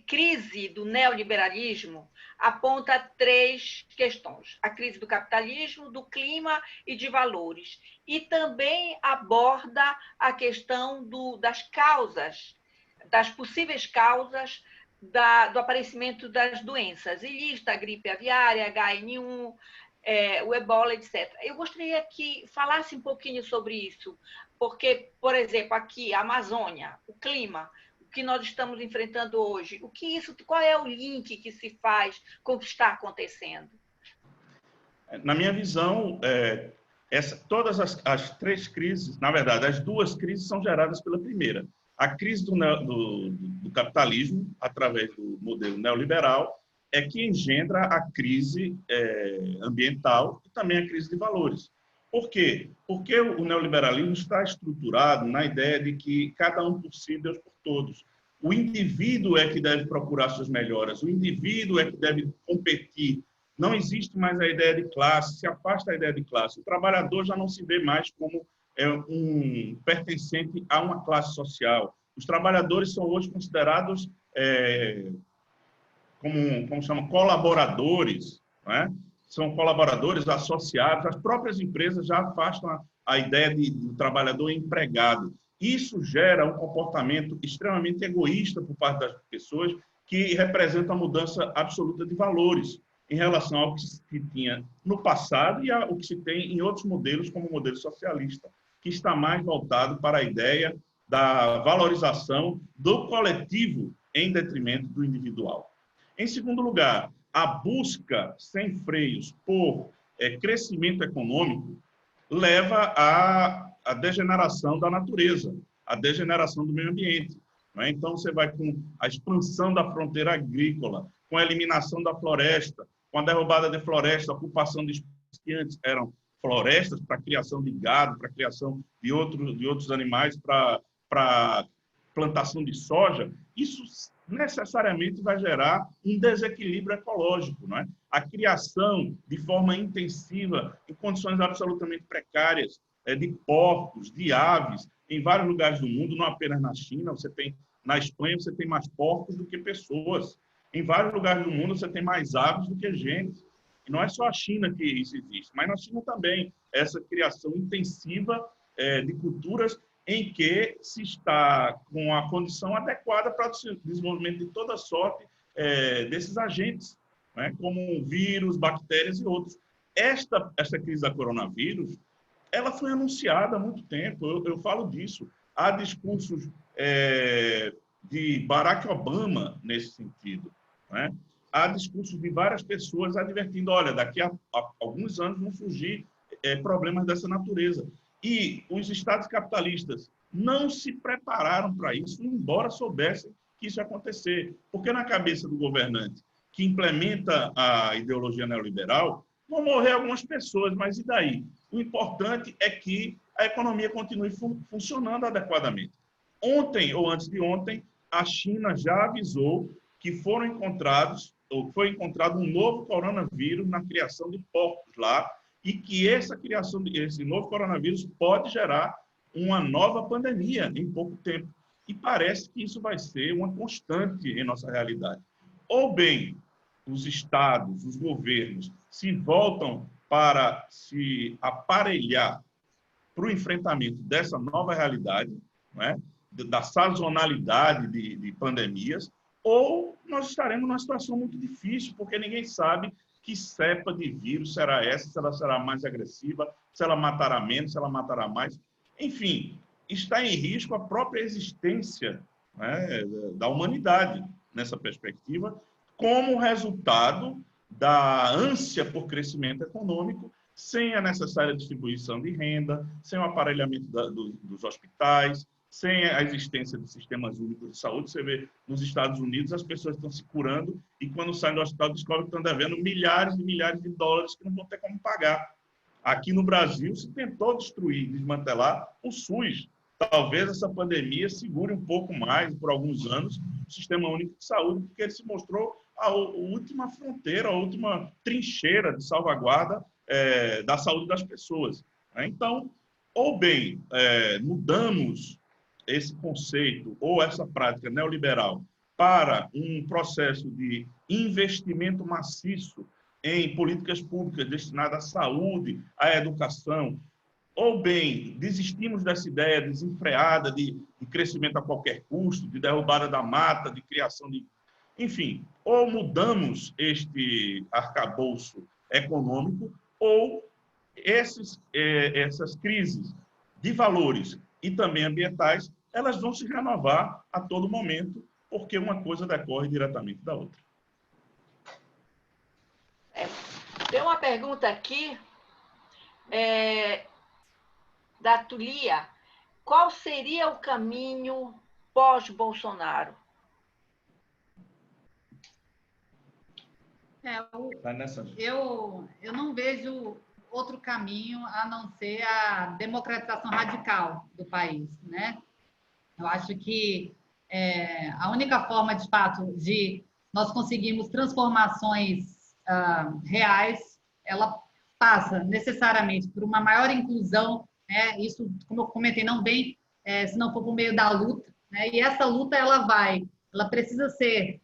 A: crise do neoliberalismo, aponta 3 questões: a crise do capitalismo, do clima e de valores. E também aborda a questão das causas, das possíveis causas do aparecimento das doenças, e lista a gripe aviária, HN1, o ebola, etc. Eu gostaria que falasse um pouquinho sobre isso, porque, por exemplo, aqui, a Amazônia, o clima, o que nós estamos enfrentando hoje, qual é o link que se faz com o que está acontecendo?
C: Na minha visão, todas as 3 crises, na verdade, as 2 crises são geradas pela primeira. A crise do capitalismo, através do modelo neoliberal, é que engendra a crise ambiental e também a crise de valores. Por quê? Porque o neoliberalismo está estruturado na ideia de que cada um por si, Deus por todos. O indivíduo é que deve procurar suas melhoras, o indivíduo é que deve competir. Não existe mais a ideia de classe, se afasta a ideia de classe. O trabalhador já não se vê mais como um pertencente a uma classe social. Os trabalhadores são hoje considerados como chama, colaboradores, não é? São colaboradores associados. As próprias empresas já afastam a ideia do trabalhador empregado. Isso gera um comportamento extremamente egoísta por parte das pessoas, que representa a mudança absoluta de valores em relação ao que se tinha no passado e ao que se tem em outros modelos, como o modelo socialista, que está mais voltado para a ideia da valorização do coletivo em detrimento do individual. Em segundo lugar, a busca sem freios por crescimento econômico leva à degeneração da natureza, à degeneração do meio ambiente. Não é? Então, você vai com a expansão da fronteira agrícola, com a eliminação da floresta, com a derrubada de floresta, a ocupação de espaços que antes eram florestas para a criação de gado, para a criação de outros animais, para plantação de soja. Isso necessariamente vai gerar um desequilíbrio ecológico, não é? A criação de forma intensiva, em condições absolutamente precárias, de porcos, de aves, em vários lugares do mundo, não apenas na China. Na Espanha você tem mais porcos do que pessoas. Em vários lugares do mundo você tem mais aves do que gente. não é só a China que isso existe, mas na China também, essa criação intensiva de culturas em que se está com a condição adequada para o desenvolvimento de toda sorte desses agentes, né, como vírus, bactérias e outros. Esta crise da coronavírus, ela foi anunciada há muito tempo, eu falo disso. Há discursos de Barack Obama nesse sentido, né? Há discursos de várias pessoas advertindo, olha, daqui a alguns anos vão surgir problemas dessa natureza. E os estados capitalistas não se prepararam para isso, embora soubessem que isso ia acontecer. Porque na cabeça do governante que implementa a ideologia neoliberal, vão morrer algumas pessoas, mas e daí? O importante é que a economia continue funcionando adequadamente. Ontem, ou antes de ontem, a China já avisou que foi encontrado um novo coronavírus na criação de porcos lá, e que esse novo coronavírus pode gerar uma nova pandemia em pouco tempo. E parece que isso vai ser uma constante em nossa realidade. Ou bem, os estados, os governos se voltam para se aparelhar para o enfrentamento dessa nova realidade, né, da sazonalidade de pandemias, ou nós estaremos numa situação muito difícil, porque ninguém sabe que cepa de vírus será essa, se ela será mais agressiva, se ela matará menos, se ela matará mais. Enfim, está em risco a própria existência, né, da humanidade nessa perspectiva, como resultado da ânsia por crescimento econômico, sem a necessária distribuição de renda, sem o aparelhamento dos hospitais, sem a existência de sistemas únicos de saúde. Você vê, nos Estados Unidos, as pessoas estão se curando e, quando saem do hospital, descobrem que estão devendo milhares e milhares de dólares que não vão ter como pagar. Aqui no Brasil, se tentou destruir, desmantelar o SUS. Talvez essa pandemia segure um pouco mais, por alguns anos, o Sistema Único de Saúde, porque ele se mostrou a última fronteira, a última trincheira de salvaguarda da saúde das pessoas. Então, ou bem, mudamos esse conceito ou essa prática neoliberal para um processo de investimento maciço em políticas públicas destinadas à saúde, à educação, ou bem, desistimos dessa ideia desenfreada de crescimento a qualquer custo, de derrubada da mata, de criação de... Enfim, ou mudamos este arcabouço econômico, ou essas crises de valores e também ambientais, elas vão se renovar a todo momento, porque uma coisa decorre diretamente da outra.
A: Tem uma pergunta aqui da Tulia. Qual seria o caminho pós-Bolsonaro?
B: Eu não vejo outro caminho a não ser a democratização radical do país, né? Eu acho que a única forma, de fato, de nós conseguirmos transformações reais, ela passa necessariamente por uma maior inclusão, né? Isso, como eu comentei, não vem se não for por meio da luta, né? E essa luta ela precisa ser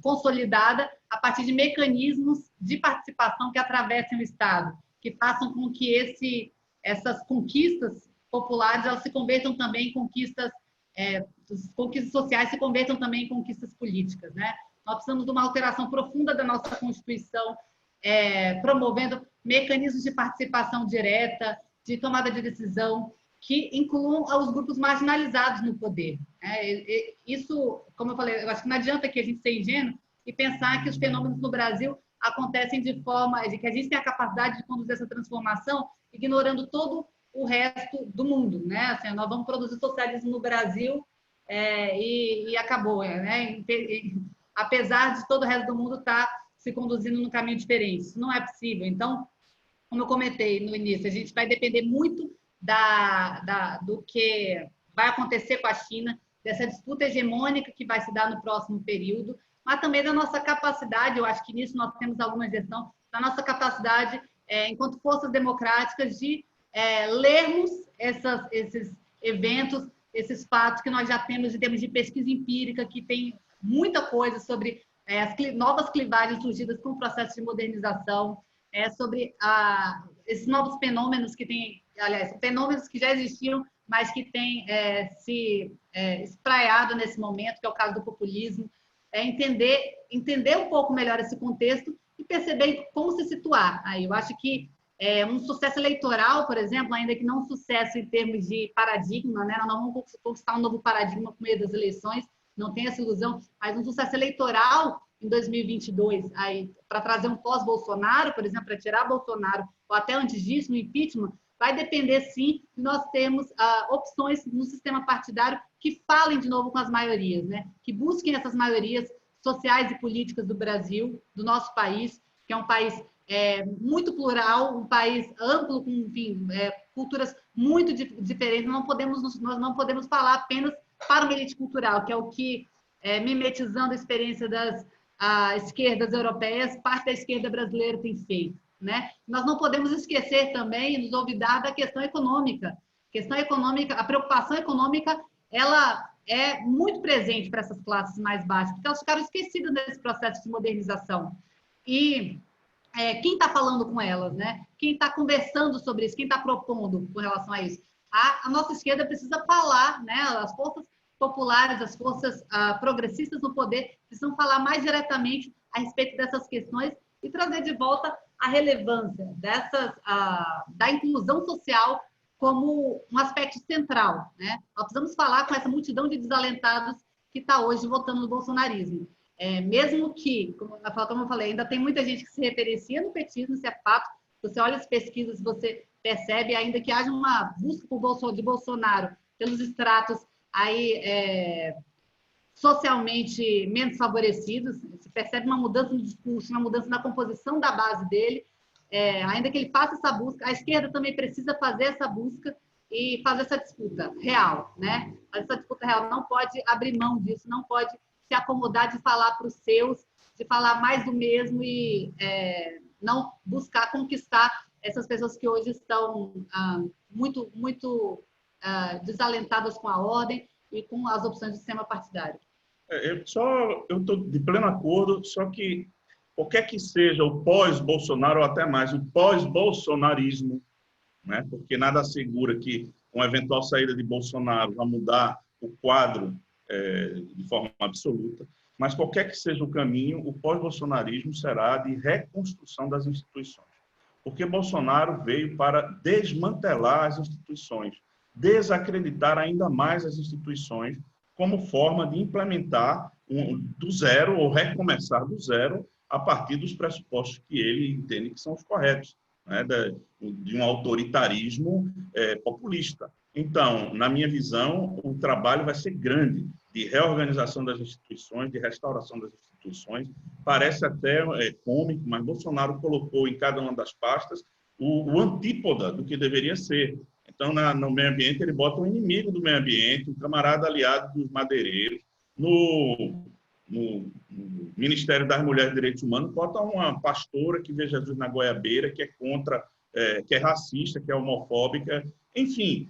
B: consolidada a partir de mecanismos de participação que atravessem o Estado, que façam com que essas conquistas populares elas se convertam também em conquistas sociais, se convertam também em conquistas políticas, né? Nós precisamos de uma alteração profunda da nossa Constituição, promovendo mecanismos de participação direta, de tomada de decisão, que incluam os grupos marginalizados no poder. Isso, como eu falei, eu acho que não adianta que a gente seja ingênuo e pensar que os fenômenos no Brasil acontecem de forma de que a gente tem a capacidade de conduzir essa transformação ignorando todo o resto do mundo, né? Assim, nós vamos produzir socialismo no Brasil e acabou, né? Apesar de todo o resto do mundo estar se conduzindo num caminho diferente. Isso não é possível. Então, como eu comentei no início, a gente vai depender muito do que vai acontecer com a China, dessa disputa hegemônica que vai se dar no próximo período, mas também da nossa capacidade, eu acho que nisso nós temos alguma gestão, da nossa capacidade, enquanto forças democráticas, de lermos esses eventos, esses fatos que nós já temos em termos de pesquisa empírica, que tem muita coisa sobre as novas clivagens surgidas com o processo de modernização, sobre esses novos fenômenos que tem, aliás, fenômenos que já existiam, mas que têm se espraiado nesse momento, que é o caso do populismo, entender um pouco melhor esse contexto e perceber como se situar. Aí eu acho que um sucesso eleitoral, por exemplo, ainda que não um sucesso em termos de paradigma, né? Nós não vamos conquistar um novo paradigma por meio das eleições, não tem essa ilusão, mas um sucesso eleitoral em 2022, para trazer um pós-Bolsonaro, por exemplo, para tirar Bolsonaro, ou até antes disso, no impeachment, vai depender, sim, de nós termos opções no sistema partidário que falem de novo com as maiorias, né? Que busquem essas maiorias sociais e políticas do Brasil, do nosso país, que é um país muito plural, um país amplo, com, enfim, culturas muito diferentes. Nós não podemos falar apenas para uma elite cultural, que é o que, mimetizando a experiência das esquerdas europeias, parte da esquerda brasileira tem feito, né? Nós não podemos esquecer também, nos olvidar da questão econômica. A preocupação econômica, ela é muito presente para essas classes mais baixas, porque elas ficaram esquecidas nesse processo de modernização. E quem está falando com elas, né? Quem está conversando sobre isso, quem está propondo com relação a isso? A nossa esquerda precisa falar, né? As forças populares, as forças progressistas no poder precisam falar mais diretamente a respeito dessas questões e trazer de volta a relevância da inclusão social como um aspecto central, né? Nós precisamos falar com essa multidão de desalentados que está hoje votando no bolsonarismo. Mesmo que, como eu falei, ainda tem muita gente que se referencia no petismo, isso é fato. Você olha as pesquisas, você percebe ainda que haja uma busca de Bolsonaro pelos estratos socialmente menos favorecidos. Se percebe uma mudança no discurso, uma mudança na composição da base dele. Ainda que ele faça essa busca, a esquerda também precisa fazer essa busca e fazer essa disputa real, né? Mas essa disputa real não pode abrir mão disso, não pode se acomodar de falar para os seus, de falar mais do mesmo e não buscar conquistar essas pessoas que hoje estão muito, muito desalentadas com a ordem e com as opções do sistema partidário.
C: Eu estou de pleno acordo, só que qualquer que seja o pós-Bolsonaro, ou até mais, o pós-bolsonarismo, né? Porque nada assegura que uma eventual saída de Bolsonaro vai mudar o quadro de forma absoluta, mas qualquer que seja o caminho, o pós-bolsonarismo será de reconstrução das instituições. Porque Bolsonaro veio para desmantelar as instituições, desacreditar ainda mais as instituições como forma de implementar do zero ou recomeçar do zero a partir dos pressupostos que ele entende que são os corretos, né? De um autoritarismo populista. Então, na minha visão, o trabalho vai ser grande de reorganização das instituições, de restauração das instituições. Parece até cômico, mas Bolsonaro colocou em cada uma das pastas o antípoda do que deveria ser. Então, no meio ambiente, ele bota um inimigo do meio ambiente, um camarada aliado dos madeireiros. No Ministério das Mulheres e Direitos Humanos, bota uma pastora que vê Jesus na goiabeira, que é contra, que é racista, que é homofóbica. Enfim,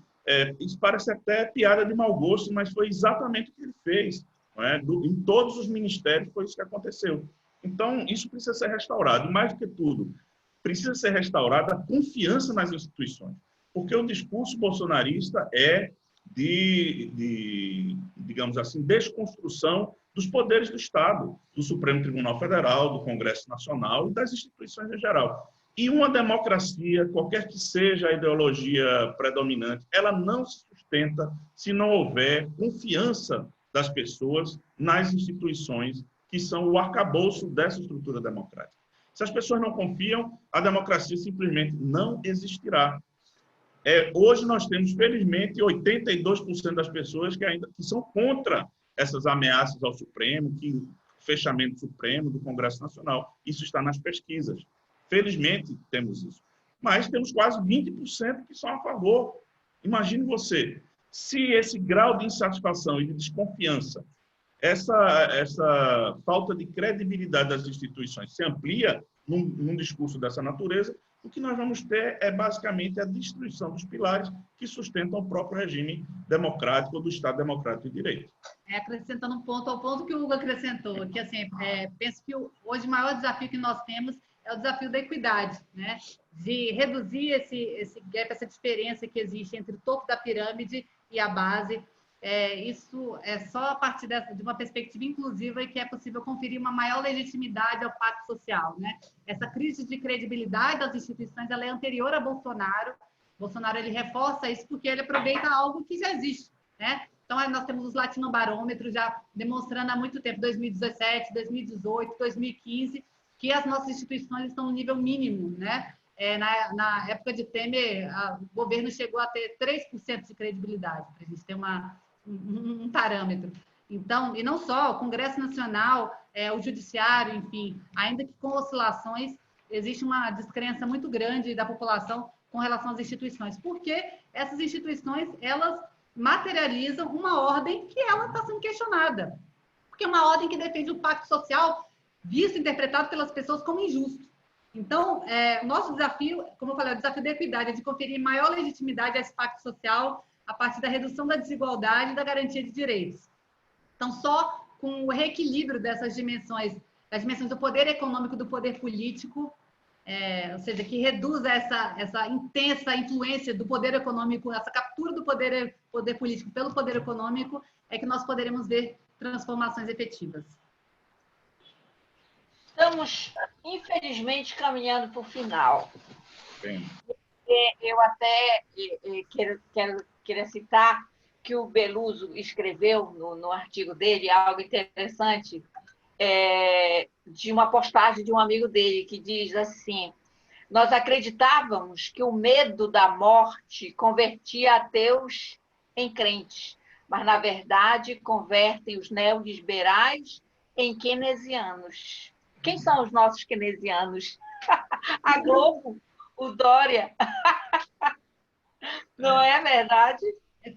C: isso parece até piada de mau gosto, mas foi exatamente o que ele fez. Não é? Em todos os ministérios foi isso que aconteceu. Então, isso precisa ser restaurado. E mais do que tudo, precisa ser restaurada a confiança nas instituições. Porque o discurso bolsonarista é digamos assim, desconstrução dos poderes do Estado, do Supremo Tribunal Federal, do Congresso Nacional e das instituições em geral. E uma democracia, qualquer que seja a ideologia predominante, ela não se sustenta se não houver confiança das pessoas nas instituições que são o arcabouço dessa estrutura democrática. Se as pessoas não confiam, a democracia simplesmente não existirá. Hoje nós temos, felizmente, 82% das pessoas que são contra essas ameaças ao Supremo, fechamento do Supremo, do Congresso Nacional. Isso está nas pesquisas. Felizmente, temos isso. Mas temos quase 20% que são a favor. Imagine você, se esse grau de insatisfação e de desconfiança, essa falta de credibilidade das instituições se amplia num discurso dessa natureza, o que nós vamos ter é basicamente a destruição dos pilares que sustentam o próprio regime democrático do Estado Democrático de Direito.
B: Acrescentando um ponto ao ponto que o Hugo acrescentou, que assim, penso que hoje o maior desafio que nós temos é o desafio da equidade, né? De reduzir esse gap, essa diferença que existe entre o topo da pirâmide e a base. Isso é só a partir de uma perspectiva inclusiva que é possível conferir uma maior legitimidade ao pacto social, né? Essa crise de credibilidade das instituições ela é anterior a Bolsonaro. Bolsonaro ele reforça isso porque ele aproveita algo que já existe, né? Então, nós temos os latinobarômetros já demonstrando há muito tempo, 2017, 2018, 2015, que as nossas instituições estão no nível mínimo, né? Na época de Temer, o governo chegou a ter 3% de credibilidade, para a gente ter um parâmetro. Então, e não só, o Congresso Nacional, o Judiciário, enfim, ainda que com oscilações, existe uma descrença muito grande da população com relação às instituições, porque essas instituições, elas materializam uma ordem que ela está sendo questionada, porque é uma ordem que defende o pacto social, visto, interpretado pelas pessoas como injusto. Então, nosso desafio, como eu falei, o desafio da equidade é de conferir maior legitimidade a esse pacto social a partir da redução da desigualdade e da garantia de direitos. Então, só com o reequilíbrio dessas dimensões, das dimensões do poder econômico e do poder político, ou seja, que reduza essa intensa influência do poder econômico, essa captura do poder político pelo poder econômico, é que nós poderemos ver transformações efetivas.
A: Estamos, infelizmente, caminhando para o final.
C: Bem.
A: Eu até queria citar que o Beluso escreveu no artigo dele algo interessante, de uma postagem de um amigo dele, que diz assim: nós acreditávamos que o medo da morte convertia ateus em crentes, mas, na verdade, convertem os neoliberais em keynesianos. Quem são os nossos keynesianos? A Globo, o Dória. Não é verdade?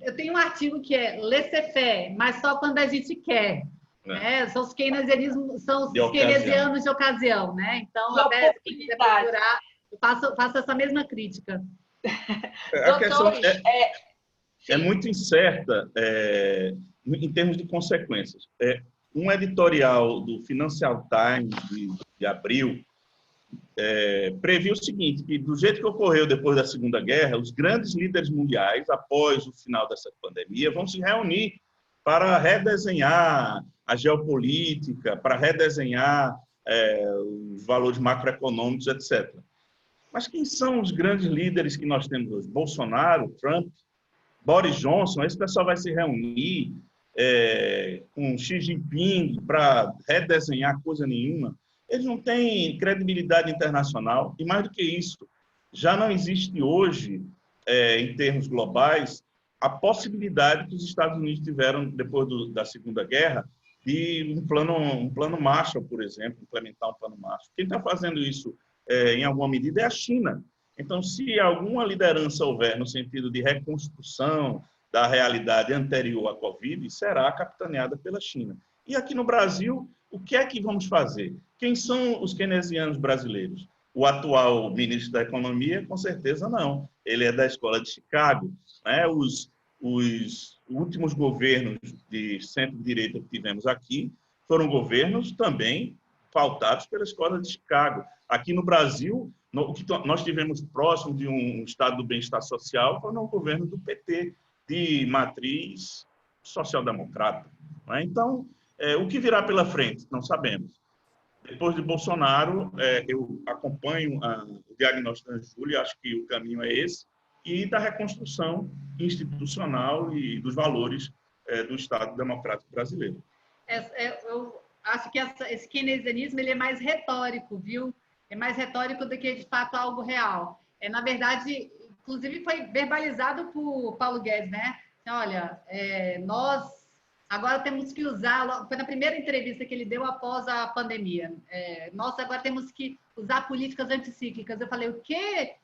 B: Eu tenho um artigo que é laissez-faire, mas só quando a gente quer. São os keynesianos, de ocasião, né? Então, até se quiser procurar, eu faço essa mesma crítica.
C: A questão é muito incerta em termos de consequências. Um editorial do Financial Times de abril previu o seguinte, que do jeito que ocorreu depois da Segunda Guerra, os grandes líderes mundiais, após o final dessa pandemia, vão se reunir para redesenhar a geopolítica, para redesenhar os valores macroeconômicos, etc. Mas quem são os grandes líderes que nós temos hoje? Bolsonaro, Trump, Boris Johnson? Esse pessoal vai se reunir com Xi Jinping para redesenhar coisa nenhuma. Eles não têm credibilidade internacional. E mais do que isso, já não existe hoje, em termos globais, a possibilidade que os Estados Unidos tiveram, depois da Segunda Guerra, de um plano Marshall, por exemplo, implementar um plano Marshall. Quem está fazendo isso, em alguma medida, é a China. Então, se alguma liderança houver no sentido de reconstrução da realidade anterior à Covid, será capitaneada pela China. E aqui no Brasil, o que é que vamos fazer? Quem são os keynesianos brasileiros? O atual ministro da Economia, com certeza não. Ele é da Escola de Chicago. Né? Os últimos governos de centro-direita que tivemos aqui foram governos também pautados pela Escola de Chicago. Aqui no Brasil, o que nós tivemos próximo de um estado do bem-estar social foi no governo do PT, de matriz social-democrata. Né? Então, o que virá pela frente? Não sabemos. Depois de Bolsonaro, eu acompanho o diagnóstico da Júlia, acho que o caminho é esse, e da reconstrução institucional e dos valores do Estado Democrático Brasileiro.
B: Eu acho que esse keynesianismo ele é mais retórico, viu? É mais retórico do que, de fato, algo real. Na verdade, inclusive foi verbalizado por Paulo Guedes, né? Olha, nós agora temos que usar, foi na primeira entrevista que ele deu após a pandemia, nós agora temos que usar políticas anticíclicas. Eu falei, o quê?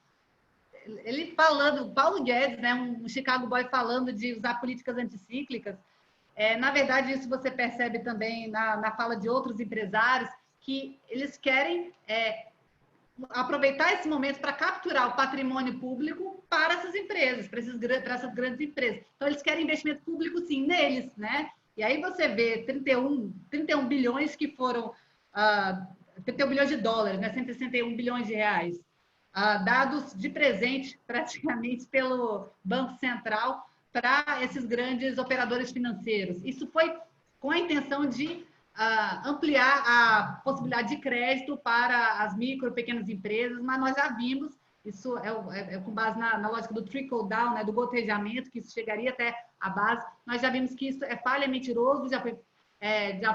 B: Ele falando, Paulo Guedes, né, um Chicago boy falando de usar políticas anticíclicas. Na verdade, isso você percebe também na fala de outros empresários, que eles querem aproveitar esse momento para capturar o patrimônio público para essas empresas, para essas grandes empresas. Então, eles querem investimento público, sim, neles, né? E aí você vê 31 bilhões que foram, 31 bilhões de dólares, né? 161 bilhões de reais, dados de presente, praticamente, pelo Banco Central para esses grandes operadores financeiros. Isso foi com a intenção de ampliar a possibilidade de crédito para as micro e pequenas empresas, mas nós já vimos, isso é com base na lógica do trickle down, né, do gotejamento, que isso chegaria até a base, nós já vimos que isso é falha, é mentiroso, já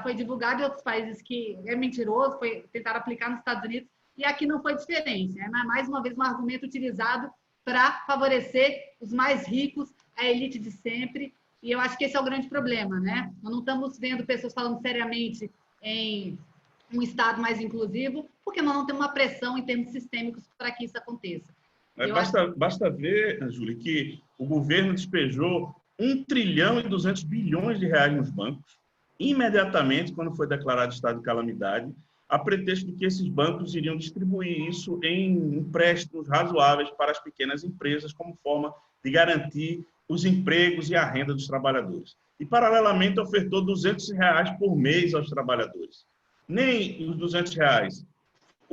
B: foi divulgado em outros países que é mentiroso, tentaram aplicar nos Estados Unidos, e aqui não foi diferente. Né? Mais uma vez, um argumento utilizado para favorecer os mais ricos, a elite de sempre, e eu acho que esse é o grande problema, né? Nós não estamos vendo pessoas falando seriamente em um Estado mais inclusivo, porque nós não temos uma pressão em termos sistêmicos para que isso aconteça.
C: Basta ver, Júlia, que o governo despejou 1 trilhão e 200 bilhões de reais nos bancos, imediatamente, quando foi declarado estado de calamidade, a pretexto de que esses bancos iriam distribuir isso em empréstimos razoáveis para as pequenas empresas, como forma de garantir os empregos e a renda dos trabalhadores. E, paralelamente, ofertou R$200 por mês aos trabalhadores. Nem os R$200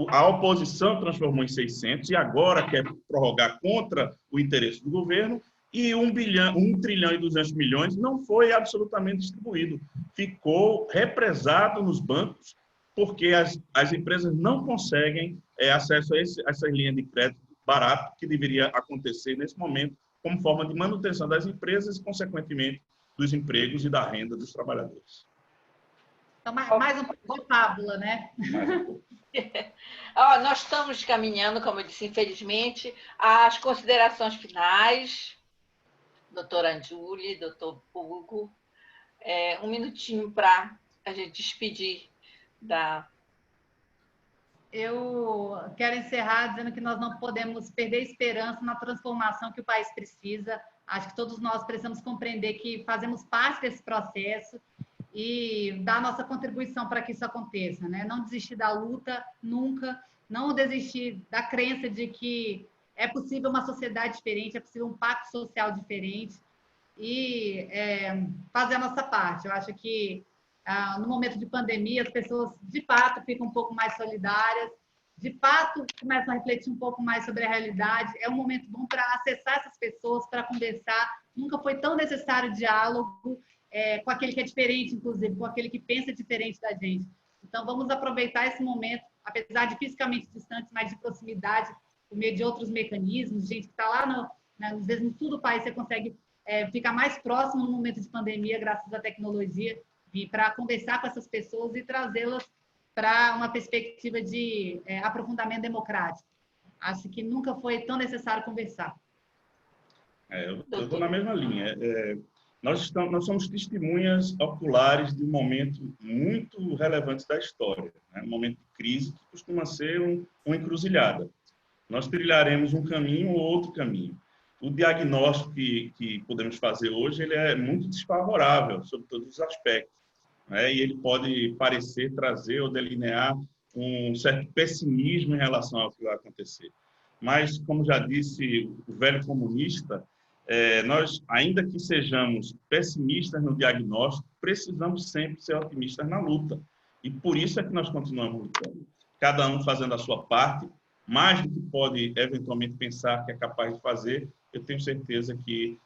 C: a oposição transformou em 600 e agora quer prorrogar contra o interesse do governo, e 1 trilhão e 200 milhões não foi absolutamente distribuído. Ficou represado nos bancos porque as empresas não conseguem acesso a essa linha de crédito barato que deveria acontecer nesse momento como forma de manutenção das empresas e, consequentemente, dos empregos e da renda dos trabalhadores.
B: Então, mais um pouco de fábula, né?
A: Nós estamos caminhando, como eu disse, infelizmente, às considerações finais. Doutora Anjuli, doutor Hugo, um minutinho para a gente despedir da...
B: Eu quero encerrar dizendo que nós não podemos perder esperança na transformação que o país precisa. Acho que todos nós precisamos compreender que fazemos parte desse processo e dar nossa contribuição para que isso aconteça, né? Não desistir da luta nunca, não desistir da crença de que é possível uma sociedade diferente, é possível um pacto social diferente e fazer a nossa parte. Eu acho que no momento de pandemia, as pessoas, de fato, ficam um pouco mais solidárias, de fato, começam a refletir um pouco mais sobre a realidade. É um momento bom para acessar essas pessoas, para conversar. Nunca foi tão necessário diálogo com aquele que é diferente, inclusive, com aquele que pensa diferente da gente. Então, vamos aproveitar esse momento, apesar de fisicamente distantes, mas de proximidade, por meio de outros mecanismos. Gente que está lá, às vezes, no sul do país, você consegue ficar mais próximo no momento de pandemia, graças à tecnologia, e para conversar com essas pessoas e trazê-las para uma perspectiva de aprofundamento democrático. Acho que nunca foi tão necessário conversar.
C: Eu estou na mesma linha. Nós somos testemunhas oculares de um momento muito relevante da história, né? Um momento de crise que costuma ser uma encruzilhada. Nós trilharemos um caminho ou outro caminho. O diagnóstico que podemos fazer hoje ele é muito desfavorável sobre todos os aspectos, né? E ele pode trazer ou delinear um certo pessimismo em relação ao que vai acontecer. Mas, como já disse o velho comunista, nós, ainda que sejamos pessimistas no diagnóstico, precisamos sempre ser otimistas na luta. E por isso é que nós continuamos lutando. Cada um fazendo a sua parte, mais do que pode eventualmente pensar que é capaz de fazer, eu tenho certeza que,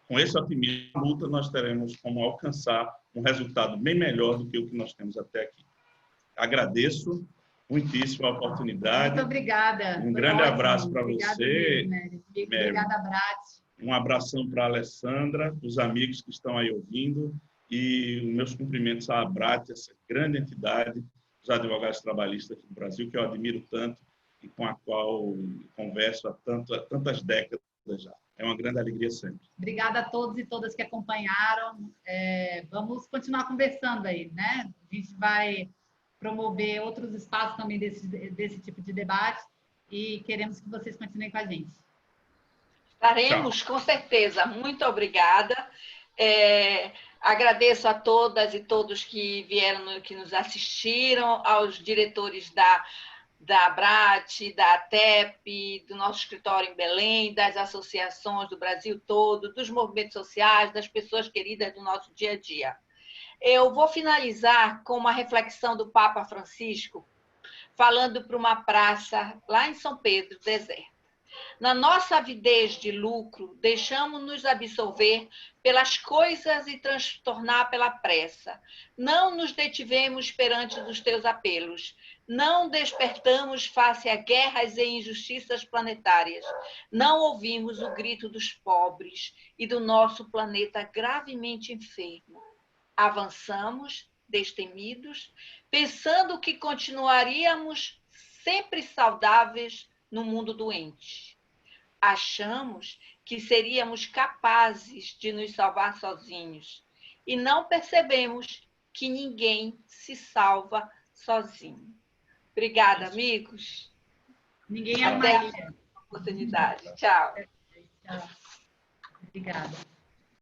C: com esse otimismo na luta, nós teremos como alcançar um resultado bem melhor do que o que nós temos até aqui. Agradeço muitíssimo a oportunidade.
B: Muito obrigada.
C: Um grande abraço para você.
B: Mesmo, obrigada, Brati.
C: Um abração para a Alessandra, os amigos que estão aí ouvindo, e os meus cumprimentos à Brati, essa grande entidade dos advogados trabalhistas do Brasil, que eu admiro tanto e com a qual converso há tantas décadas já. É uma grande alegria sempre.
B: Obrigada a todos e todas que acompanharam. Vamos continuar conversando aí, né? A gente vai promover outros espaços também desse tipo de debate e queremos que vocês continuem com a gente.
A: Estaremos, com certeza. Muito obrigada. Agradeço a todas e todos que vieram, que nos assistiram, aos diretores da ABRAT, da ATEP, do nosso escritório em Belém, das associações do Brasil todo, dos movimentos sociais, das pessoas queridas do nosso dia a dia. Eu vou finalizar com uma reflexão do Papa Francisco, falando para uma praça lá em São Pedro, deserta. Na nossa avidez de lucro, deixamos-nos absorver pelas coisas e transtornar pela pressa. Não nos detivemos perante os teus apelos. Não despertamos face a guerras e injustiças planetárias. Não ouvimos o grito dos pobres e do nosso planeta gravemente enfermo. Avançamos, destemidos, pensando que continuaríamos sempre saudáveis no mundo doente. Achamos que seríamos capazes de nos salvar sozinhos e não percebemos que ninguém se salva sozinho. Obrigada, amigos.
B: Ninguém é uma
A: Até
B: ilha.
A: a oportunidade. Tchau.
B: Tchau. Obrigada.